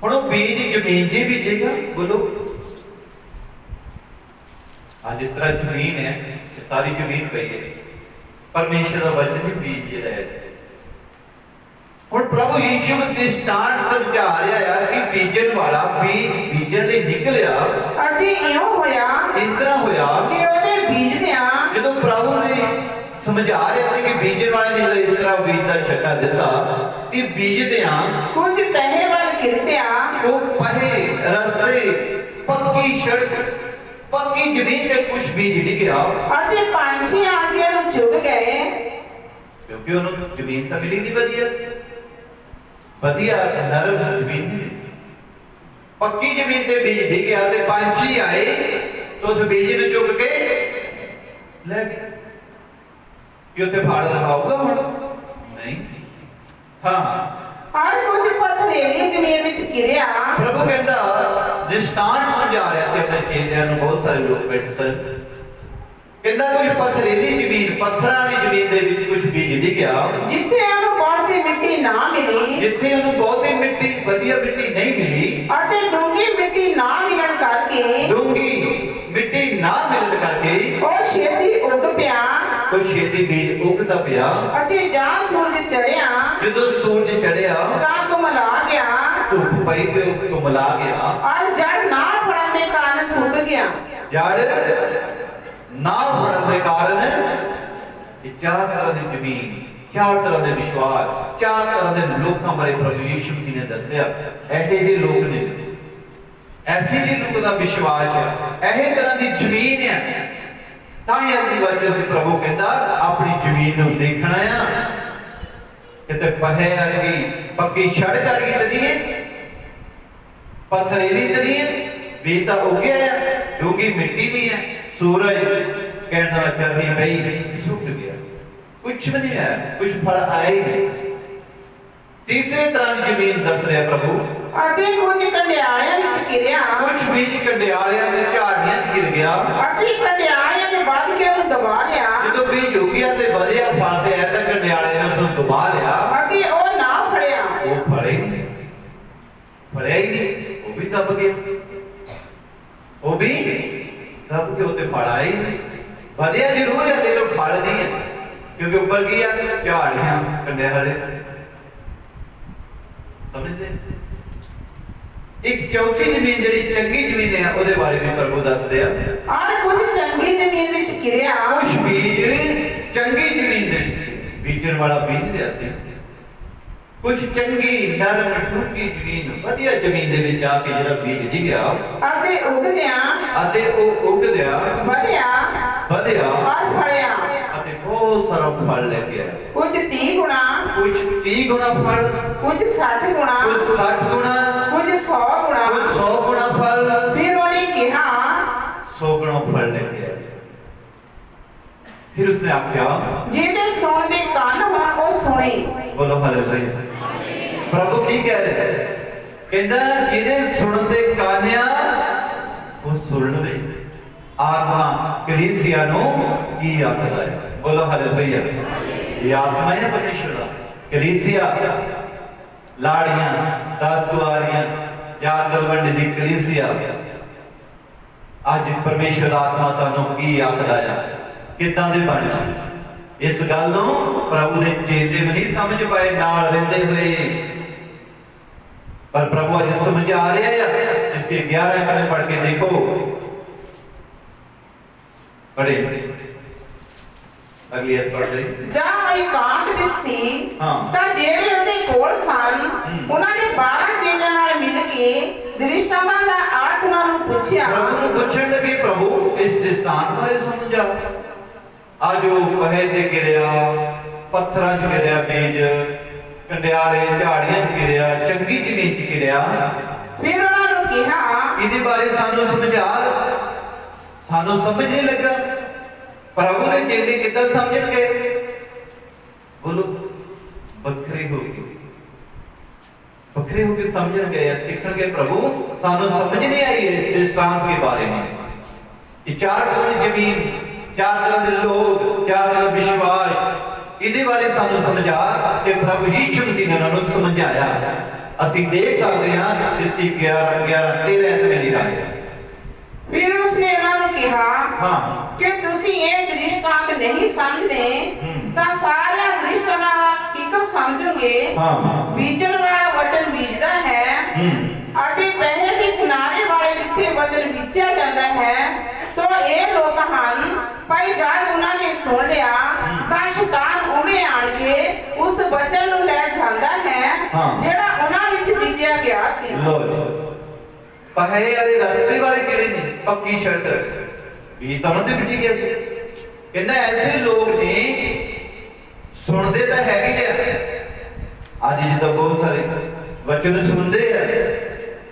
हुण वो बीज जमीन च बीजेगा, बोलो। आज इस तरह जमीन है, सारी जमीन पई है, परमेश्वर का वचन ही बीज जिहड़ा है। हुण प्रभु यीशु दृष्टांत समझा रहा है कि बीजन वाला बीज बीजन लई निकलिया, अते इयो होया, इस तरह होया कि ओदे बीजदियां, जदों प्रभु ने समझा रहा है कि बीजन वाले ने इस तरह बीज का छक्का दिता कि बीजदियां कुछ पहे वाल किरपिया, वो पहे रस्ते, पक्की सड़क, पक्की जमीन ते कुछ बीज डिग्या, अते पंछी आके उन्हें चुग गए, क्योंकि उन्होंने जमीन तो मिली थी वधिया, वधिया नरम जमीन मिली। पक्की जमीन ते बीज डिग्या ते पंछी आए तो उस बीज ने चुग के ले गए। कि उत्ते फल लगाऊगा हुण? नहीं। हाँ, और कुछ पथरीली जमीन विच गिरिया। प्रभु कहता दृष्टांत समझा रहा थे अपने चेलियां नूं, बहुत सारे लोग बैठे थे। कहता कुछ पथरीली जमीन, पत्थरां वाली जमीन दे विच कुछ बीज डिग्या, जिथे उन्हें बहुती मिट्टी ना मिली, जिथे उन्हें बहुती मिट्टी, वधिया मिट्टी नहीं मिली, अते डूंगी मिट्टी ना मिलन करके, डूंगी मिट्टी ना मिलन करके ओ छेती उग पिया, कुछ छेती बीज उग ਨਿਕਲਦਾ ਪਿਆ ਅਤੇ ਜਾਂ ਸੂਰਜ ਚੜਿਆ ਜਦੋਂ ਸੂਰਜ ਚੜਿਆ ਤਾਂ ਕੁਮਲਾ ਗਿਆ ਧੁੱਪ ਪਈ ਤੇ ਉਹ ਕੁਮਲਾ ਗਿਆ ਔਰ ਜੜ ਨਾ ਫੜਨ ਦੇ ਕਾਰਨ ਸੁੱਕ ਗਿਆ। ਜੜ ਨਾ ਫੜਨ ਦੇ ਕਾਰਨ ਇਹ ਚਾਰ ਤਰ੍ਹਾਂ ਦੀ ਜ਼ਮੀਨ, ਚਾਰ ਤਰ੍ਹਾਂ ਦੇ ਵਿਸ਼ਵਾਸ, ਚਾਰ ਤਰ੍ਹਾਂ ਦੇ ਲੋਕਾਂ ਬਾਰੇ ਪ੍ਰਭੂ ਯਿਸੂ ਮਸੀਹ ਨੇ ਦੱਸਿਆ। ਇਹੋ ਜਿਹੇ ਲੋਕ ਨੇ, ਐਸੀ ਜਿਹੇ ਲੋਕ ਦਾ ਵਿਸ਼ਵਾਸ ਹੈ, ਇਹ ਤਰ੍ਹਾਂ ਦੀ ਜ਼ਮੀਨ ਹੈ। ਤਾਂ ਹੀ ਅਗਲੀ ਵਚਨ ਤੇ ਪ੍ਰਭੂ ਕਹਿੰਦਾ ਆਪਣੀ ਜ਼ਮੀਨ ਨੂੰ ਦੇਖਣਾ ਆ, ਕਿਤੇ ਪਹੇ ਵਰਗੀ ਪੱਕੀ ਸੜਕ ਵਰਗੀ ਤਾਂ ਨਹੀਂ ਹੈ, ਪਥਰੀਲੀ ਤਾਂ ਨਹੀਂ ਹੈ, ਵੀ ਤਾਂ ਉੱਗਿਆ ਹੈ, ਡੂੰਗੀ ਮਿੱਟੀ ਨਹੀਂ ਹੈ। ਸੂਰਜ ਕਹਿੰਦਾ ਗਰਮੀ ਪਈ ਸੁੱਕ ਗਿਆ, ਕੁਛ ਵੀ ਨਹੀਂ ਹੈ, ਕੁਛ ਫਲ ਆਏ ਹੀ ਨਹੀਂ। ਤੀਸਰੇ ਤਰ੍ਹਾਂ ਦੀ ਜ਼ਮੀਨ ਦੱਸ ਰਿਹਾ ਪ੍ਰਭੂ, ਅਤੇ ਕੁਝ ਕੰਡਿਆਲਿਆਂ ਵਿੱਚ ਗਿਰਿਆ, ਕੁਛ ਬੀਜ ਕੰਡਿਆਲਿਆਂ ਦੇ ਝਾੜੀਆਂ 'ਚ ਗਿਰ ਗਿਆ ਅਤੇ ਕੰਡਿਆਲਿਆਂ ਨੇ ਵੱਧ ਕੇ ਉਹਨੂੰ ਦਬਾ ਲਿਆ ਜਦੋਂ ਬੀਜ ਉੱਗਿਆ ਤੇ ਵਧਿਆ ਫਲ ਤੇ ਐ ਤਾਂ ਕੰਡਿਆਲੇ ਨੇ ਉਸਨੂੰ ਦਬਾ ਲਿਆ, ਅਤੇ ਉਹ ਨਾ ਫੜਿਆ। ਉਹ ਫਲੇ ਹੀ ਨਹੀਂ, ਫਲਿਆ ਹੀ ਨਹੀਂ, ਉਹ ਵੀ ਦਬ ਗਿਆ, ਉਹ ਵੀ ਦਬ ਕੇ ਉੱਤੇ ਫਲ ਆਏ ਨਹੀਂ। ਵਧਿਆ ਜ਼ਰੂਰ ਹੈ ਲੇਕਿਨ ਫਲ ਨਹੀਂ ਹੈ, ਕਿਉਂਕਿ ਉੱਪਰ ਕੀ ਆ, ਝਾੜੀਆਂ ਕੰਡਿਆਲੇ। ਸਮਝਦੇ? ਇੱਕ ਚੌਥੀ ਜ਼ਮੀਨ ਜਿਹੜੀ ਚੰਗੀ ਜ਼ਮੀਨ ਹੈ ਉਹਦੇ ਬਾਰੇ ਵੀ ਪ੍ਰਭੂ ਦੱਸ ਰਿਹਾ। ਔਰ ਕੁਝ ਚੰਗੀ ਜ਼ਮੀਨ ਵਿੱਚ ਗਿਰਿਆ, ਕੁਛ ਬੀਜ ਚੰਗੀ ਜ਼ਮੀਨ ਦੇ ਬੀਜਣ ਵਾਲਾ ਬੀਜ ਰਿਹਾ ਸੀ, ਕੁਛ ਚੰਗੀ ਨਰਮ ਡੂੰਘੀ ਜ਼ਮੀਨ, ਵਧੀਆ ਜ਼ਮੀਨ ਦੇ ਵਿੱਚ ਆ ਕੇ ਜਿਹੜਾ ਬੀਜ ਡਿੱਗਿਆ ਅਤੇ ਉਹ ਉੱਗਦਿਆਂ ਵਧਿਆ ਔਰ ਫਲਿਆ, ਅਤੇ ਬਹੁਤ ਸਾਰਾ ਫਲ ਲੈ ਕੇ ਆਇਆ। ਕੁਝ 30 ਗੁਣਾ, ਕੁਝ 30 ਗੁਣਾ ਫਲ, ਕੁਝ 60 ਗੁਣਾ, ਕੁਝ 60 ਗੁਣਾ, ਕੁਝ 100 ਗੁਣਾ। ਕੁਝ 100 ਗੁਣਾ ਫਲ। ਫਿਰ ਉਹਨੇ ਕਿਹਾ 100 ਗੁਣਾ ਫਲ ਲੈ ਕੇ ਆਇਆ। ਫਿਰ ਉਸਨੇ ਆਖਿਆ ਜਿਹਦੇ ਸੁਣਨ ਦੇ ਕੰਨ ਹੋਣ ਉਹ ਸੁਣੇ। ਬੋਲੋ ਹਾਲੇਲੂਇਆ। ਪ੍ਰਭੂ ਕੀ ਕਹਿ ਰਿਹਾ ਹੈ? ਕਹਿੰਦਾ ਜਿਹਦੇ ਸੁਣਨ ਦੇ ਕੰਨ ਆ ਉਹ ਸੁਣ ਲਵੇ। ਆਤਮਾ ਕਲੀਸਿਆ ਨੂੰ ਕੀ ਆਖਦਾ ਹੈ? ਬੋਲੋ ਹਾਲੇਲੂਇਆ। ਇਹ ਆਤਮਾ ਹੈ ਪਰਮੇਸ਼ਰ ਦਾ। ਕਲੀਸਿਆ ਲਾੜੀਆਂ 10 ਦੁਆਰੀਆਂ ਯਾਦ ਕਰਵੰਡ ਦੀ ਕਲੀਸਿਆ ਅੱਜ ਪਰਮੇਸ਼ਰ ਦਾ ਆਤਮਾ ਤੁਹਾਨੂੰ ਕੀ ਆਖਦਾ ਹੈ? ਕਿੱਦਾਂ ਦੇ ਬਣਨਾ? ਇਸ ਗੱਲ ਨੂੰ ਪ੍ਰਭੂ ਦੇ ਚੇਲੇ ਵੀ ਨਹੀਂ ਸਮਝ ਪਾਏ ਨਾਲ ਰਹਿੰਦੇ ਹੋਏ, ਪਰ ਪ੍ਰਭੂ ਅੱਜ ਸਮਝਾ ਰਿਹਾ ਹੈ। इसके 11 कलम पढ़ के देखो, पढ़े अगली आयत पढ़ दे। ਜਾਂ ਇਕਾਂਤ ਵਿੱਚ ਸੀ ਹਾਂ। ਤਾਂ ਜਿਹੜੇ ਉਹਦੇ ਕੋਲ ਸਨ ਉਹਨਾਂ ਨੇ 12 ਚੇਲਿਆਂ ਨਾਲ ਮਿਲ ਕੇ ਦ੍ਰਿਸ਼ਟਾਂਤਾਂ ਦਾ ਅਰਥ ਉਹਨਾਂ ਨੂੰ ਪੁੱਛਿਆ। प्रभु ਨੂੰ ਪੁੱਛਣ ਲੱਗੇ ਪ੍ਰਭੂ ਇਸ ਦ੍ਰਿਸ਼ਟਾਂਤ ਬਾਰੇ ਸਮਝਾ। ਆ ਜੋ ਕਹੇ ਤੇ ਗਿਰਿਆ, ਪੱਥਰਾਂ 'ਚ ਗਿਰਿਆ ਬੀਜ, ਕੰਡਿਆਲੇ ਝਾੜੀਆਂ 'ਚ ਗਿਰਿਆ, ਚੰਗੀ ਜ਼ਮੀਨ 'ਚ ਗਿਰਿਆ, ਫਿਰ ਉਹਨਾਂ ਨੂੰ ਕਿਹਾ ਇਹਦੇ ਬਾਰੇ ਸਾਨੂੰ ਸਮਝਾ। ਸਾਨੂੰ ਸਮਝ ਨਹੀਂ ਲੱਗਾ। ਪ੍ਰਭੂ ਦੇ ਚੇਲੇ ਕਿੱਦਾਂ ਸਮਝਣਗੇ? ਬੋਲੋ ਵੱਖਰੇ ਹੋ ਕੇ ਸਮਝਣਗੇ ਜਾਂ ਸਿੱਖਣਗੇ। ਪ੍ਰਭੂ ਸਾਨੂੰ ਸਮਝ ਨਹੀਂ ਆਈ ਇਸ ਦ੍ਰਿਸ਼ਟਾਂਤ के बारे में। ये 4 तरह की जमीन, 4 तरह के लोग, 4 तरह का विश्वास, ਇਹਦੇ ਬਾਰੇ ਸਾਨੂੰ ਸਮਝਾ ਕਿ ਪ੍ਰਭੂ ਯਿਸੂ ਮਸੀਹ ਨੇ ਉਹਨਾਂ ਨੂੰ ਸਮਝਾਇਆ। ਅਸੀਂ ਦੇਖ ਸਕਦੇ ਹਾਂ ਇਸ ਦੀ 11-13 ਤੇ ਲਿਖਾ ਹੈ। ਫਿਰ ਉਸਨੇ ਉਹਨਾਂ ਨੂੰ ਕਿਹਾ ਹਾਂ ਕਿ ਤੁਸੀਂ ਇਹ ਦ੍ਰਿਸ਼ਟਾਂਤ ਨਹੀਂ ਸਮਝਦੇ ਤਾਂ ਸਾਰਿਆਂ ਦ੍ਰਿਸ਼ਟਾਂਤਾਂ ਦਾ ਹਕੀਕਤ ਸਮਝੋਗੇ। ਹਾਂ ਬੀਜਣ ਵਾਲਾ ਵਚਨ ਬੀਜਦਾ ਹੈ ਅਤੇ ਪਹਿੇ ਦੇ ਕਿਨਾਰੇ ਵਾਲੇ ਜਿੱਥੇ ਵਚਨ ਬੀਜਿਆ ਜਾਂਦਾ ਹੈ ਸੋ ਇਹ ਲੋਕ ਹਨ। ਭਾਈ ਜਦ ਉਹਨਾਂ ਨੇ ਸੁਣ ਲਿਆ ਤਾਂ ਸ਼ੈਤਾਨ ਉਵੇਂ ਆਣ ਕੇ ਉਸ ਵਚਨ ਨੂੰ ਲੈ ਜਾਂਦਾ ਹੈ ਜਿਹੜਾ ਉਹਨਾਂ ਵਿੱਚ ਬੀਜਿਆ ਗਿਆ ਸੀ। ਪਹੇ ਵਾਲੇ ਰਸਤੇ ਵਾਲੇ ਕਿਹੜੇ ਨੇ? ਪੱਕੀ ਸੜਕ ਵੀ ਤਾਂ ਤੇ ਮਿੱਟੀ ਗਿਆ ਸੀ। ਕਹਿੰਦਾ ਐਸੇ ਲੋਕ ਨੇ ਸੁਣਦੇ ਤਾਂ ਹੈਗੇ ਆ। ਅੱਜ ਜਿੱਦਾਂ ਬਹੁਤ ਸਾਰੇ ਵਚਨ ਸੁਣਦੇ ਆ,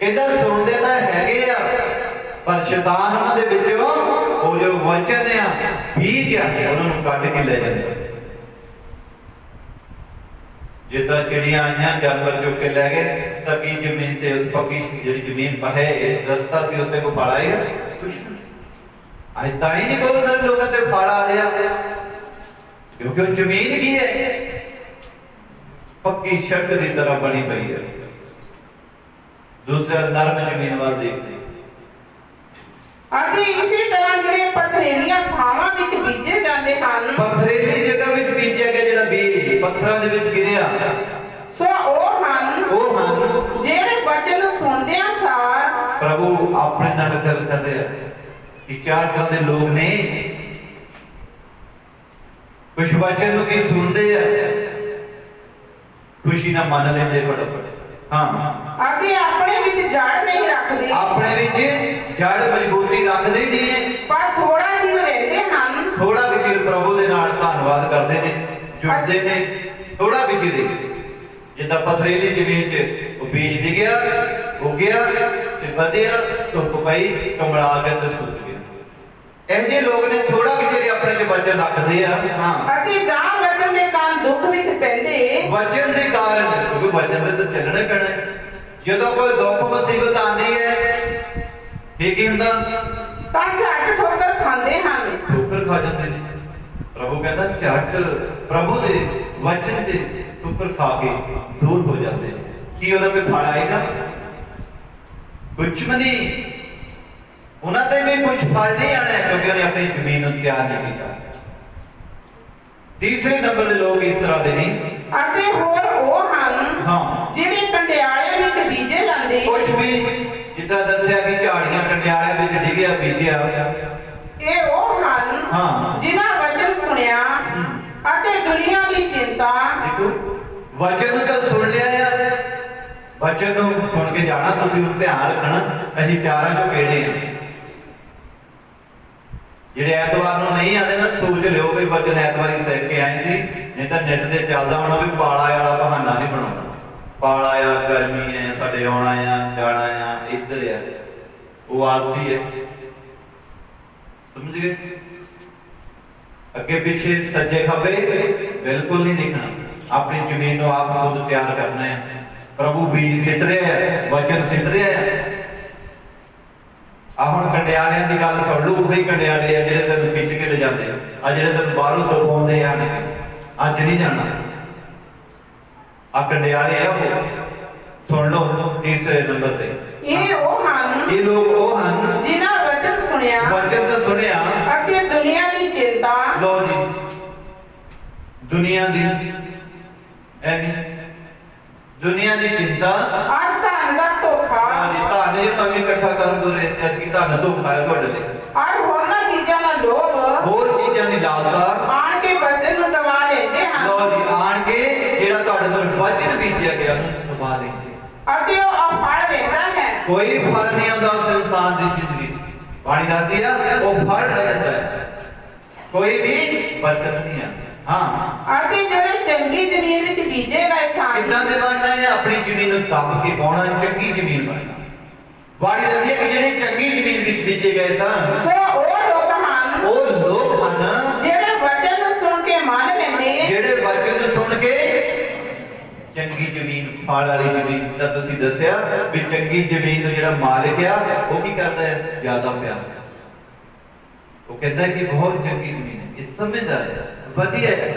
ਕਹਿੰਦਾ ਸੁਣਦੇ ਤਾਂ ਹੈਗੇ ਆ, ਪਰ ਸ਼ੈਤਾਨ ਉਹਨਾਂ ਦੇ ਵਿੱਚੋਂ ਉਹ ਜੋ ਵਚਨ ਆ ਬੀਜ ਆ ਉਹਨਾਂ ਨੂੰ ਕੱਢ ਕੇ ਲੈ ਜਾਂਦਾ। ਜਿੱਦਾਂ ਚਿੜੀਆਂ ਆਈਆਂ ਜਾਨਵਰ ਚੁੱਕ ਕੇ ਲੈ ਗਏ ਤਾਂ ਕੀ ਜ਼ਮੀਨ ਤੇ ਪੱਕੀ ਜਿਹੜੀ ਜ਼ਮੀਨ ਪਹੇ ਰਸਤਾ ਸੀ ਉੱਤੇ ਕੋ ਫਲ ਆਏਗਾ? ਕੁਛ ਨਹੀਂ। ਅੱਜ ਤਾਂ ਹੀ ਨਹੀਂ ਬਹੁਤ ਸਾਰੇ ਲੋਕਾਂ ਤੇ ਫਲ ਆ ਰਿਹਾ ਕਿਉਂਕਿ ਉਹ ਜ਼ਮੀਨ ਕੀ ਹੈ? ਪੱਕੀ ਸੜਕ ਦੀ ਤਰ੍ਹਾਂ ਬਣੀ ਪਈ ਹੈ। ਦੂਸਰਾ ਨਰਮ ਜ਼ਮੀਨ ਵੱਲ ਦੇਖਦੇ ਅਤੇ ਇਸੇ ਤਰ੍ਹਾਂ ਜਿਹੜੇ ਪਥਰੀਲੀਆਂ ਥਾਵਾਂ ਵਿੱਚ ਬੀਜੇ ਜਾਂਦੇ ਹਨ, ਪਥਰੀਲੀ ਜਗ੍ਹਾ ਵਿੱਚ ਬੀਜਿਆ ਆਪਣੇ ਨਾਲ ਗੱਲ ਕਰ ਰਿਹਾ ਕਿ ਚਾਰ ਤਰ੍ਹਾਂ ਦੇ ਲੋਕ ਨੇ। ਕੁਛ ਵਚਨ ਨੂੰ ਕੀ ਸੁਣਦੇ ਆ, ਖੁਸ਼ੀ ਨਾਲ ਮੰਨ ਲੈਂਦੇ ਫਟਾਫਟ। ਹਾਂ, ਅਤੇ ਆਪਣੇ ਵਿੱਚ ਜੜ ਨਹੀਂ ਰੱਖਦੇ, ਆਪਣੇ ਵਿੱਚ ਜੜ ਮਜ਼ਬੂਤੀ ਰੱਖਦੇ ਹੀ ਨਹੀਂ ਹੈ, ਪਰ ਥੋੜਾ ਚਿਰ ਰਹਿੰਦੇ ਹਨ। ਥੋੜਾ ਕੁ ਚਿਰ ਪ੍ਰਭੂ ਦੇ ਨਾਲ ਧੰਨਵਾਦ ਕਰਦੇ ਨੇ, ਜੁੜਦੇ ਨੇ ਥੋੜਾ ਕੁ ਚਿਰ। ਜਿੱਦਾਂ ਪਥਰੀਲੀ ਜ਼ਮੀਨ 'ਚ ਉਹ ਬੀਜ ਡਿੱਗਿਆ, ਉੱਗਿਆ ਤੇ ਵਧਿਆ, ਧੁੱਪ ਪਈ, ਕਮਲਾ ਕੇ ਤੇ ਸੁੱਕ ਗਿਆ। ਇਹੋ ਜਿਹੇ ਲੋਕ ਨੇ ਥੋੜਾ ਕੁ ਚਿਰ ਆਪਣੇ 'ਚ ਵਚਨ ਰੱਖਦੇ ਆ। ਹਾਂ, ਅਤੇ ਜਾਂ ਵਚਨ ਦੇ ਕਾਰਨ ਦੁੱਖ ਵਿੱਚ ਪੈਂਦੇ, ਵਚਨ ਦੇ ਕਾਰਨ, ਕਿਉਂਕਿ ਵਚਨ ਦੇ ਤਾਂ ਚੱਲਣਾ ਹੀ ਪੈਣਾ। ਜਦੋਂ ਕੋਈ ਦੁੱਖ ਮੁਸੀਬਤ ਆਉਂਦੀ ਹੈ ਇਹ ਕੀ ਹੁੰਦਾ, ਤਾਂ ਝੱਟ ਠੋਕਰ ਖਾਂਦੇ ਹਨ। ਠੋਕਰ ਖਾ ਜਾਂਦੇ ਨੇ। ਪ੍ਰਭੂ ਕਹਿੰਦਾ ਝੱਟ ਪ੍ਰਭੂ ਦੇ ਵਚਨ ਤੇ ਠੋਕਰ ਖਾ ਕੇ ਦੂਰ ਹੋ ਜਾਂਦੇ ਨੇ। ਕੀ ਉਹਨਾਂ ਤੇ ਫਲ ਆਏਗਾ? ਕੁਛ ਵੀ ਨਹੀਂ, ਉਹਨਾਂ ਤੇ ਵੀ ਕੁਝ ਫਲ ਨਹੀਂ ਆਣਾ, ਕਿਉਂਕਿ ਉਹਨੇ ਆਪਣੀ ਜ਼ਮੀਨ ਨੂੰ ਤਿਆਰ ਨਹੀਂ ਕੀਤਾ। ਤੀਸਰੇ ਨੰਬਰ ਦੇ ਲੋਕ ਇਸ ਤਰ੍ਹਾਂ ਦੇ ਨਹੀਂ। ਅਤੇ ਹੋਰ ਉਹ ਹਨ ਹਾਂ, ਜਿਹੜੇ ਕੰਡਿਆਲੇ ਵਿੱਚ ਬੀਜੇ ਜਾਂਦੇ। ਕੁਛ ਵੀ ਜਿੱਦਾਂ ਦੱਸਿਆ ਕਿ ਝਾੜੀਆਂ ਕੰਡਿਆਲਿਆਂ ਵਿੱਚ ਡਿੱਗਿਆ ਬੀਜਿਆ। ਇਹ ਉਹ ਹਨ ਹਾਂ, ਜਿਨ੍ਹਾਂ ਵਚਨ ਸੁਣਿਆ ਅਤੇ ਦੁਨੀਆ ਦੀ ਚਿੰਤਾ। ਦੇਖੋ ਵਚਨ ਨੂੰ ਤਾਂ ਸੁਣ ਲਿਆ ਆ, ਵਚਨ ਨੂੰ ਸੁਣ ਕੇ ਜਾਣਾ, ਤੁਸੀਂ ਉਹ ਧਿਆਨ ਰੱਖਣਾ। ਅਸੀਂ ਚਾਰਾਂ ਚੋਂ ਕਿਹੜੇ ਆ? ਜਿਹੜੇ ਐਤਵਾਰ ਨੂੰ ਨਹੀਂ ਆਦੇ ਨਾ, ਸੋਚ ਲਿਓ ਵੀ ਵਚਨ ਐਤਵਾਰੀ ਸਿੱਖ ਕੇ ਆਏ ਸੀ, ਨਹੀਂ ਤਾਂ ਨੈਟ ਤੇ ਚੱਲਦਾ ਹੋਣਾ ਵੀ ਪਾਲਾ ਵਾਲਾ ਬਹਾਨਾ ਨਹੀਂ ਬਣਾਉਣਾ। ਪਾਲਾ ਆ, ਗਰਮੀ ਹੈ, ਸਾਡੇ ਆਉਣਾ ਆ, ਜਾਣਾ ਆ, ਇੱਧਰ ਆ, ਉਹ ਆਲਸੀ ਹੈ। ਸਮਝ ਗਏ? ਅੱਗੇ ਪਿੱਛੇ ਸੱਜੇ ਖੱਬੇ ਬਿਲਕੁਲ ਨਹੀਂ ਦੇਖਣਾ। ਆਪਣੀ ਜ਼ਮੀਨ ਨੂੰ ਆਪ ਖੁਦ ਤਿਆਰ ਕਰਨਾ ਹੈ। ਪ੍ਰਭੂ ਬੀਜ ਸਿੱਟ ਰਿਹਾ ਹੈ, ਵਚਨ ਸਿੱਟ ਰਿਹਾ ਹੈ। ਆ ਹੁਣ ਕੰਡਿਆਲਿਆਂ ਦੀ ਗੱਲ ਸੁਣ ਲਓ। ਉਹੀ ਕੰਡਿਆਲੇ ਆ ਜਿਹੜੇ ਤੈਨੂੰ ਖਿੱਚ ਕੇ ਲੈ ਜਾਂਦੇ ਆ, ਜਿਹੜੇ ਤੈਨੂੰ ਬਾਹਰੋਂ ਦਬਾਉਂਦੇ ਆ। ਅੱਜ ਨਹੀਂ ਜਾਣਾ, ਆ ਕੰਡਿਆਲੇ ਆ ਉਹ। ਸੁਣ ਲਓ ਤੀਸਰੇ ਨੰਬਰ ਤੇ, ਇਹ ਉਹ ਹਨ, ਇਹ ਲੋਕ ਉਹ ਹਨ ਜਿਨ੍ਹਾਂ ਵਚਨ ਸੁਣਿਆ, ਵਚਨ ਤਾਂ ਸੁਣਿਆ ਅਤੇ ਦੁਨੀਆ ਦੀ ਚਿੰਤਾ। ਲੋ ਜੀ, ਦੁਨੀਆ ਦੀ ਐਵੇਂ ਦੁਨੀਆ ਦੀ ਚਿੰਤਾ ਔਰ ਧਨ ਦਾ ਧੋਖਾ। ਜੀ ਧਨ ਇਹ ਭਾਵੇਂ ਇਕੱਠਾ ਕਰਨ ਤੋਂ ਰਹੇ, ਜਦ ਕਿ ਧਨ ਧੋਖਾ ਹੈ ਤੁਹਾਡੇ ਲਈ। ਔਰ ਹੋਰਨਾਂ ਚੀਜ਼ਾਂ ਦਾ ਲੋਭ, ਹੋਰ ਚੀਜ਼ਾਂ ਦੀ ਲਾਲਸਾ ਆਣ ਕੇ ਵਚਨ ਨੂੰ ਦਬਾ ਲੈਂਦੇ ਹਨ। ਲੋ ਜੀ, ਆਣ ਕੇ ਜਿਹੜਾ ਤੁਹਾਡੇ ਤੋਂ ਵਚਨ ਬੀਜਿਆ ਗਿਆ ਉਹਨੂੰ ਦਬਾ ਲੈਂਦੇ, ਅਤੇ ਉਹ ਅਫਲ ਰਹਿੰਦਾ ਹੈ। ਕੋਈ ਫਲ ਨਹੀਂ ਆਉਂਦਾ ਉਸ ਇਨਸਾਨ ਦੀ ਜ਼ਿੰਦਗੀ। ਬਾਣੀ ਦੱਸਦੀ ਆ ਉਹ ਫਲ ਰਹਿ ਜਾਂਦਾ ਹੈ, ਕੋਈ ਵੀ ਬਰਕਤ ਨਹੀਂ ਆਉਂਦੀ। ਹਾਂ, ਅਤੇ ਜਿਹੜੇ ਚੰਗੀ ਜ਼ਮੀਨ ਵਿੱਚ ਬੀਜੇ ਗਏ ਸਨ, ਕਿੱਦਾਂ ਦੇ ਬਣਨਾ ਹੈ? ਆਪਣੀ ਜ਼ਮੀਨ ਨੂੰ ਦੱਬ ਕੇ ਪਾਉਣਾ, ਚੰਗੀ ਜ਼ਮੀਨ ਬਣਨਾ। ਬਾਣੀ ਦੱਸਦੀ ਹੈ ਕਿ ਜਿਹੜੇ ਚੰਗੀ ਜ਼ਮੀਨ ਵਿੱਚ ਬੀਜੇ ਗਏ ਸਨ, ਸੋ ਉਹ ਲੋਕ ਹਨ, ਉਹ ਲੋਕ ਹਨ ਜਿਹੜੇ ਵਚਨ ਨੂੰ ਸੁਣ ਕੇ ਮੰਨ ਲੈਂਦੇ, ਜਿਹੜੇ ਵਚਨ ਨੂੰ ਸੁਣ ਕੇ ਚੰਗੀ ਜ਼ਮੀਨ, ਫਲ ਵਾਲੀ ਜ਼ਮੀਨ। ਤਾਂ ਤੁਸੀਂ ਦੱਸਿਆ ਵੀ ਚੰਗੀ ਜ਼ਮੀਨ ਨੂੰ ਜਿਹੜਾ ਮਾਲਿਕ ਆ ਉਹ ਕੀ ਕਰਦਾ ਹੈ? ਜ਼ਿਆਦਾ ਪਿਆਰ। ਉਹ ਕਹਿੰਦਾ ਕਿ ਬਹੁਤ ਚੰਗੀ ਜ਼ਮੀਨ ਹੈ, ਇਸ ਸਮਝਦਾਰ ਹੈ, ਵਧੀਆ ਹੈ।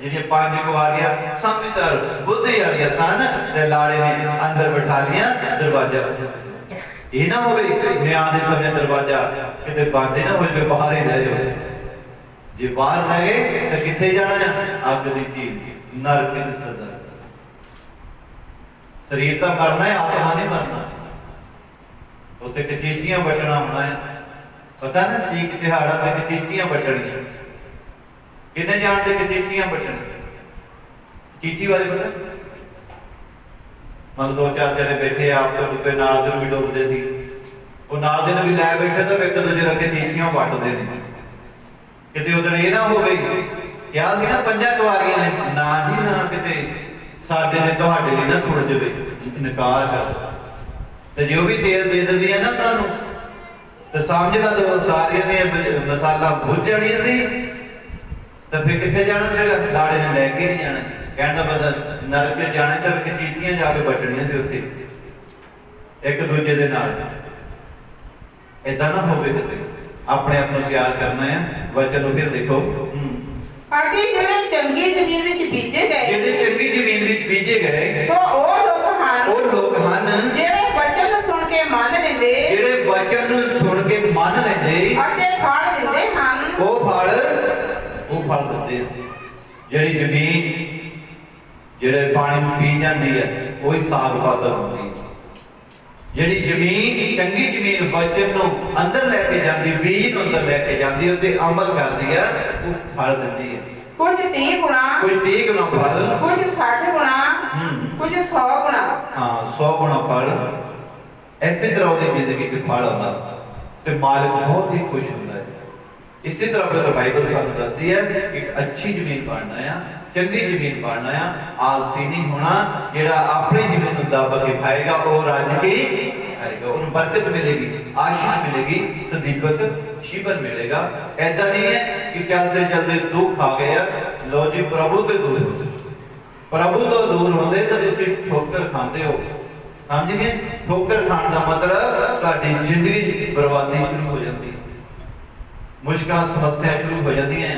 ਜਿਹੜੀਆਂ ਪੰਜ ਕੁਆਰੀਆਂ ਸਮਝਦਾਰ ਬੁੱਧੀ ਵਾਲੀਆਂ ਸਨ ਤੇ ਲਾੜੇ ਨੇ ਅੰਦਰ ਬਿਠਾ ਲਿਆ ਦਰਵਾਜ਼ਾ। ਇਹ ਨਾ ਹੋਵੇ ਨਿਆਂ ਦੇ ਸਮੇਂ ਦਰਵਾਜ਼ਾ ਕਿਤੇ ਬੰਦ ਨਾ ਹੋ ਜਾਵੇ, ਬਾਹਰ ਹੀ ਰਹਿ ਜਾਵੇ। ਜੇ ਬਾਹਰ ਰਹਿ ਗਏ ਤਾਂ ਕਿੱਥੇ ਜਾਣਾ ਹੈ? ਅੱਗ ਦੀ ਚੀਜ਼, ਨਰਕ ਦੀ ਸਜ਼ਾ। ਸਰੀਰ ਤਾਂ ਮਰਨਾ ਹੈ, ਆਤਮਾ ਨਹੀਂ ਮਰਨਾ। ਉੱਥੇ ਕਚੀਚੀਆਂ ਵੱਟਣਾ ਹੋਣਾ ਹੈ। ਪਤਾ ਨਾ ਤੀਕ ਤਿਹਾੜਾ ਤੇ ਕਚੀਚੀਆਂ ਵੱਟਣੀਆਂ। ਕਿੰਨੇ ਜਾਣਦੇ ਕਚੀਚੀਆਂ ਵੱਟਣ? ਚੀਚੀ ਵਾਲੇ ਪਤਾ? ਮਨ ਦੋ ਚਾਰ ਜਿਹੜੇ ਬੈਠੇ ਆਪ ਤੋਂ ਕੋਈ ਨਾਲ ਦੇ ਨੂੰ ਵੀ ਡੋਬਦੇ ਸੀ, ਉਹ ਨਾਲ ਦੇ ਨੂੰ ਵੀ ਲੈ ਬੈਠੇ ਤਾਂ ਇੱਕ ਦੂਜੇ ਅੱਗੇ ਚੀਚੀਆਂ ਵੱਟਦੇ ਨੇ। ਕਿਤੇ ਉਦੋਂ ਇਹ ਨਾ ਹੋਵੇ ਕਿਹਾ ਸੀ ਨਾ ਪੰਜਾਂ ਕੁਆਰੀਆਂ ਨੇ, ਨਾ ਜੀ ਨਾ, ਕਿਤੇ ਸਾਡੇ ਨੇ ਤੁਹਾਡੇ ਲਈ ਨਾ ਟੁੱਟ ਜਾਵੇ, ਇਨਕਾਰ ਕਰ। ਤੇ ਜੋ ਵੀ ਤੇਲ ਦੇ ਦਿੰਦੀਆਂ ਨਾ ਤੁਹਾਨੂੰ, ਤੇ ਸਮਝ ਲਾ ਦੋ ਸਾਰਿਆਂ ਨੇ ਮਸਾਲਾ ਭੁੱਜ ਜਾਣੀਆਂ ਸੀ। ਤਾਂ ਫਿਰ ਕਿੱਥੇ ਜਾਣਾ ਸੀਗਾ? ਲਾੜੇ ਨੇ ਲੈ ਕੇ ਨਹੀਂ ਜਾਣਾ। ਕਹਿਣ ਦਾ ਮਤਲਬ ਨਰਕ ਜਾਣਾ ਤਾਂ ਕਚੀਚੀਆਂ ਜਾ ਕੇ ਵੱਟਣੀਆਂ ਸੀ ਉੱਥੇ ਇੱਕ ਦੂਜੇ ਦੇ ਨਾਲ। ਏਦਾਂ ਨਾ ਹੋਵੇ ਕਿਤੇ। ਆਪਣੇ ਆਪ ਨੂੰ ਤਿਆਰ ਕਰਨਾ ਹੈ। ਵਚਨ ਨੂੰ ਫਿਰ ਦੇਖੋ, ਅਤੇ ਜਿਹੜੇ ਚੰਗੀ ਜ਼ਮੀਨ ਵਿੱਚ ਬੀਜੇ ਗਏ, ਜਿਹੜੇ ਚੰਗੀ ਜ਼ਮੀਨ ਵਿੱਚ ਬੀਜੇ ਗਏ, ਸੋ ਉਹ ਲੋਕ ਹਨ, ਉਹ ਲੋਕ ਹਨ ਜਿਹੜੇ ਵਚਨ ਨੂੰ ਸੁਣ ਕੇ ਮੰਨ ਲੈਂਦੇ, ਜਿਹੜੇ ਵਚਨ ਨੂੰ ਸੁਣ ਕੇ ਮੰਨ ਲੈਂਦੇ ਅਤੇ ਫਲ ਦਿੰਦੇ ਹਨ। ਉਹ ਫਲ ਦਿੰਦੇ ਆ। ਜਿਹੜੀ ਜ਼ਮੀਨ ਜਿਹੜੇ ਪਾਣੀ ਨੂੰ ਪੀ ਜਾਂਦੀ ਹੈ ਉਹੀ ਸਾਗ ਪਾਤਰ ਹੁੰਦੀ ਹੈ। ਜਿਹੜੀ ਜ਼ਮੀਨ ਚੰਗੀ ਜ਼ਮੀਨ ਵਚਨ ਨੂੰ ਅੰਦਰ ਲੈ ਕੇ ਜਾਂਦੀ, ਬੀਜ ਨੂੰ ਅੰਦਰ ਲੈ ਕੇ ਜਾਂਦੀ, ਉਹਤੇ ਅਮਲ ਕਰਦੀ ਹੈ, ਉਹ ਫਲ ਦਿੰਦੀ ਹੈ। ਕੁਝ 30 ਗੁਣਾ, ਕੋਈ 30 ਗੁਣਾ ਫਲ, ਕੁਝ 60 ਗੁਣਾ, ਕੁਝ 100 ਗੁਣਾ। ਹਾਂ 100 ਗੁਣਾ ਫਲ। ਇਸੇ ਤਰ੍ਹਾਂ ਉਹਦੀ ਜ਼ਿੰਦਗੀ ਦੇ ਫਲ ਆਉਂਦਾ ਤੇ ਮਾਲਕ ਬਹੁਤ ਹੀ ਖੁਸ਼ ਹੁੰਦਾ ਹੈ। ਇਸੇ ਤਰ੍ਹਾਂ ਫਿਰ ਬਾਈਬਲ ਸਾਨੂੰ ਦੱਸਦੀ ਹੈ ਕਿ ਇੱਕ ਅੱਛੀ ਜ਼ਮੀਨ ਬਣਨਾ ਆ, ਚੰਗੀ ਜ਼ਮੀਨ ਬਣਨਾ ਆ, ਆਲਸੀ ਨਹੀਂ ਹੋਣਾ। ਜਿਹੜਾ ਆਪਣੀ ਜ਼ਮੀਨ ਨੂੰ ਦੱਬ ਕੇ ਖਾਏਗਾ ਉਹ ਰੱਜ ਕੇ ਖਾਏਗਾ, ਉਹਨੂੰ ਬਰਕਤ ਮਿਲੇਗੀ, ਆਸ਼ੀਸ਼ ਮਿਲੇਗੀ, ਸਦੀਪਕ ਸ਼ੀਬਨ ਮਿਲੇਗਾ। ਐਦਾਂ ਨਹੀਂ ਹੈ ਕਿ ਚਲਦੇ ਚਲਦੇ ਦੁੱਖ ਆ ਗਏ ਆ, ਲੋ ਜੀ ਪ੍ਰਭੂ ਤੋਂ ਦੂਰ ਹੋ ਜਾਓ। ਪ੍ਰਭੂ ਤੋਂ ਦੂਰ ਹੁੰਦੇ ਤਾਂ ਤੁਸੀਂ ਠੋਕਰ ਖਾਂਦੇ ਹੋ। ਸਮਝ ਗਏ? ਠੋਕਰ ਖਾਣ ਦਾ ਮਤਲਬ ਤੁਹਾਡੀ ਜ਼ਿੰਦਗੀ ਬਰਬਾਦੀ ਸ਼ੁਰੂ ਹੋ ਜਾਂਦੀ ਹੈ, ਮੁਸ਼ਕਲਾਂ ਸਮੱਸਿਆ ਸ਼ੁਰੂ ਹੋ ਜਾਂਦੀਆਂ।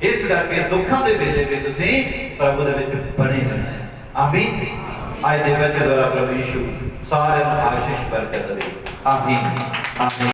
ਇਸ ਕਰਕੇ ਦੁੱਖਾਂ ਦੇ ਵੇਲੇ ਵੀ ਤੁਸੀਂ ਪ੍ਰਭੂ ਦੇ ਵਿੱਚ ਬਣੇ ਰਹਿਣਾ ਹੈ। ਆਮੀਨ। ਅੱਜ ਦੇ ਬੱਚੇ ਦੁਆਰਾ ਪ੍ਰਭੂ ਯਿਸੂ ਸਾਰਿਆਂ ਨੂੰ ਆਸ਼ੀਸ਼ ਬਰਕਤ ਦੇਵੇ। ਆਮੀਨ ਆਮੀਨ।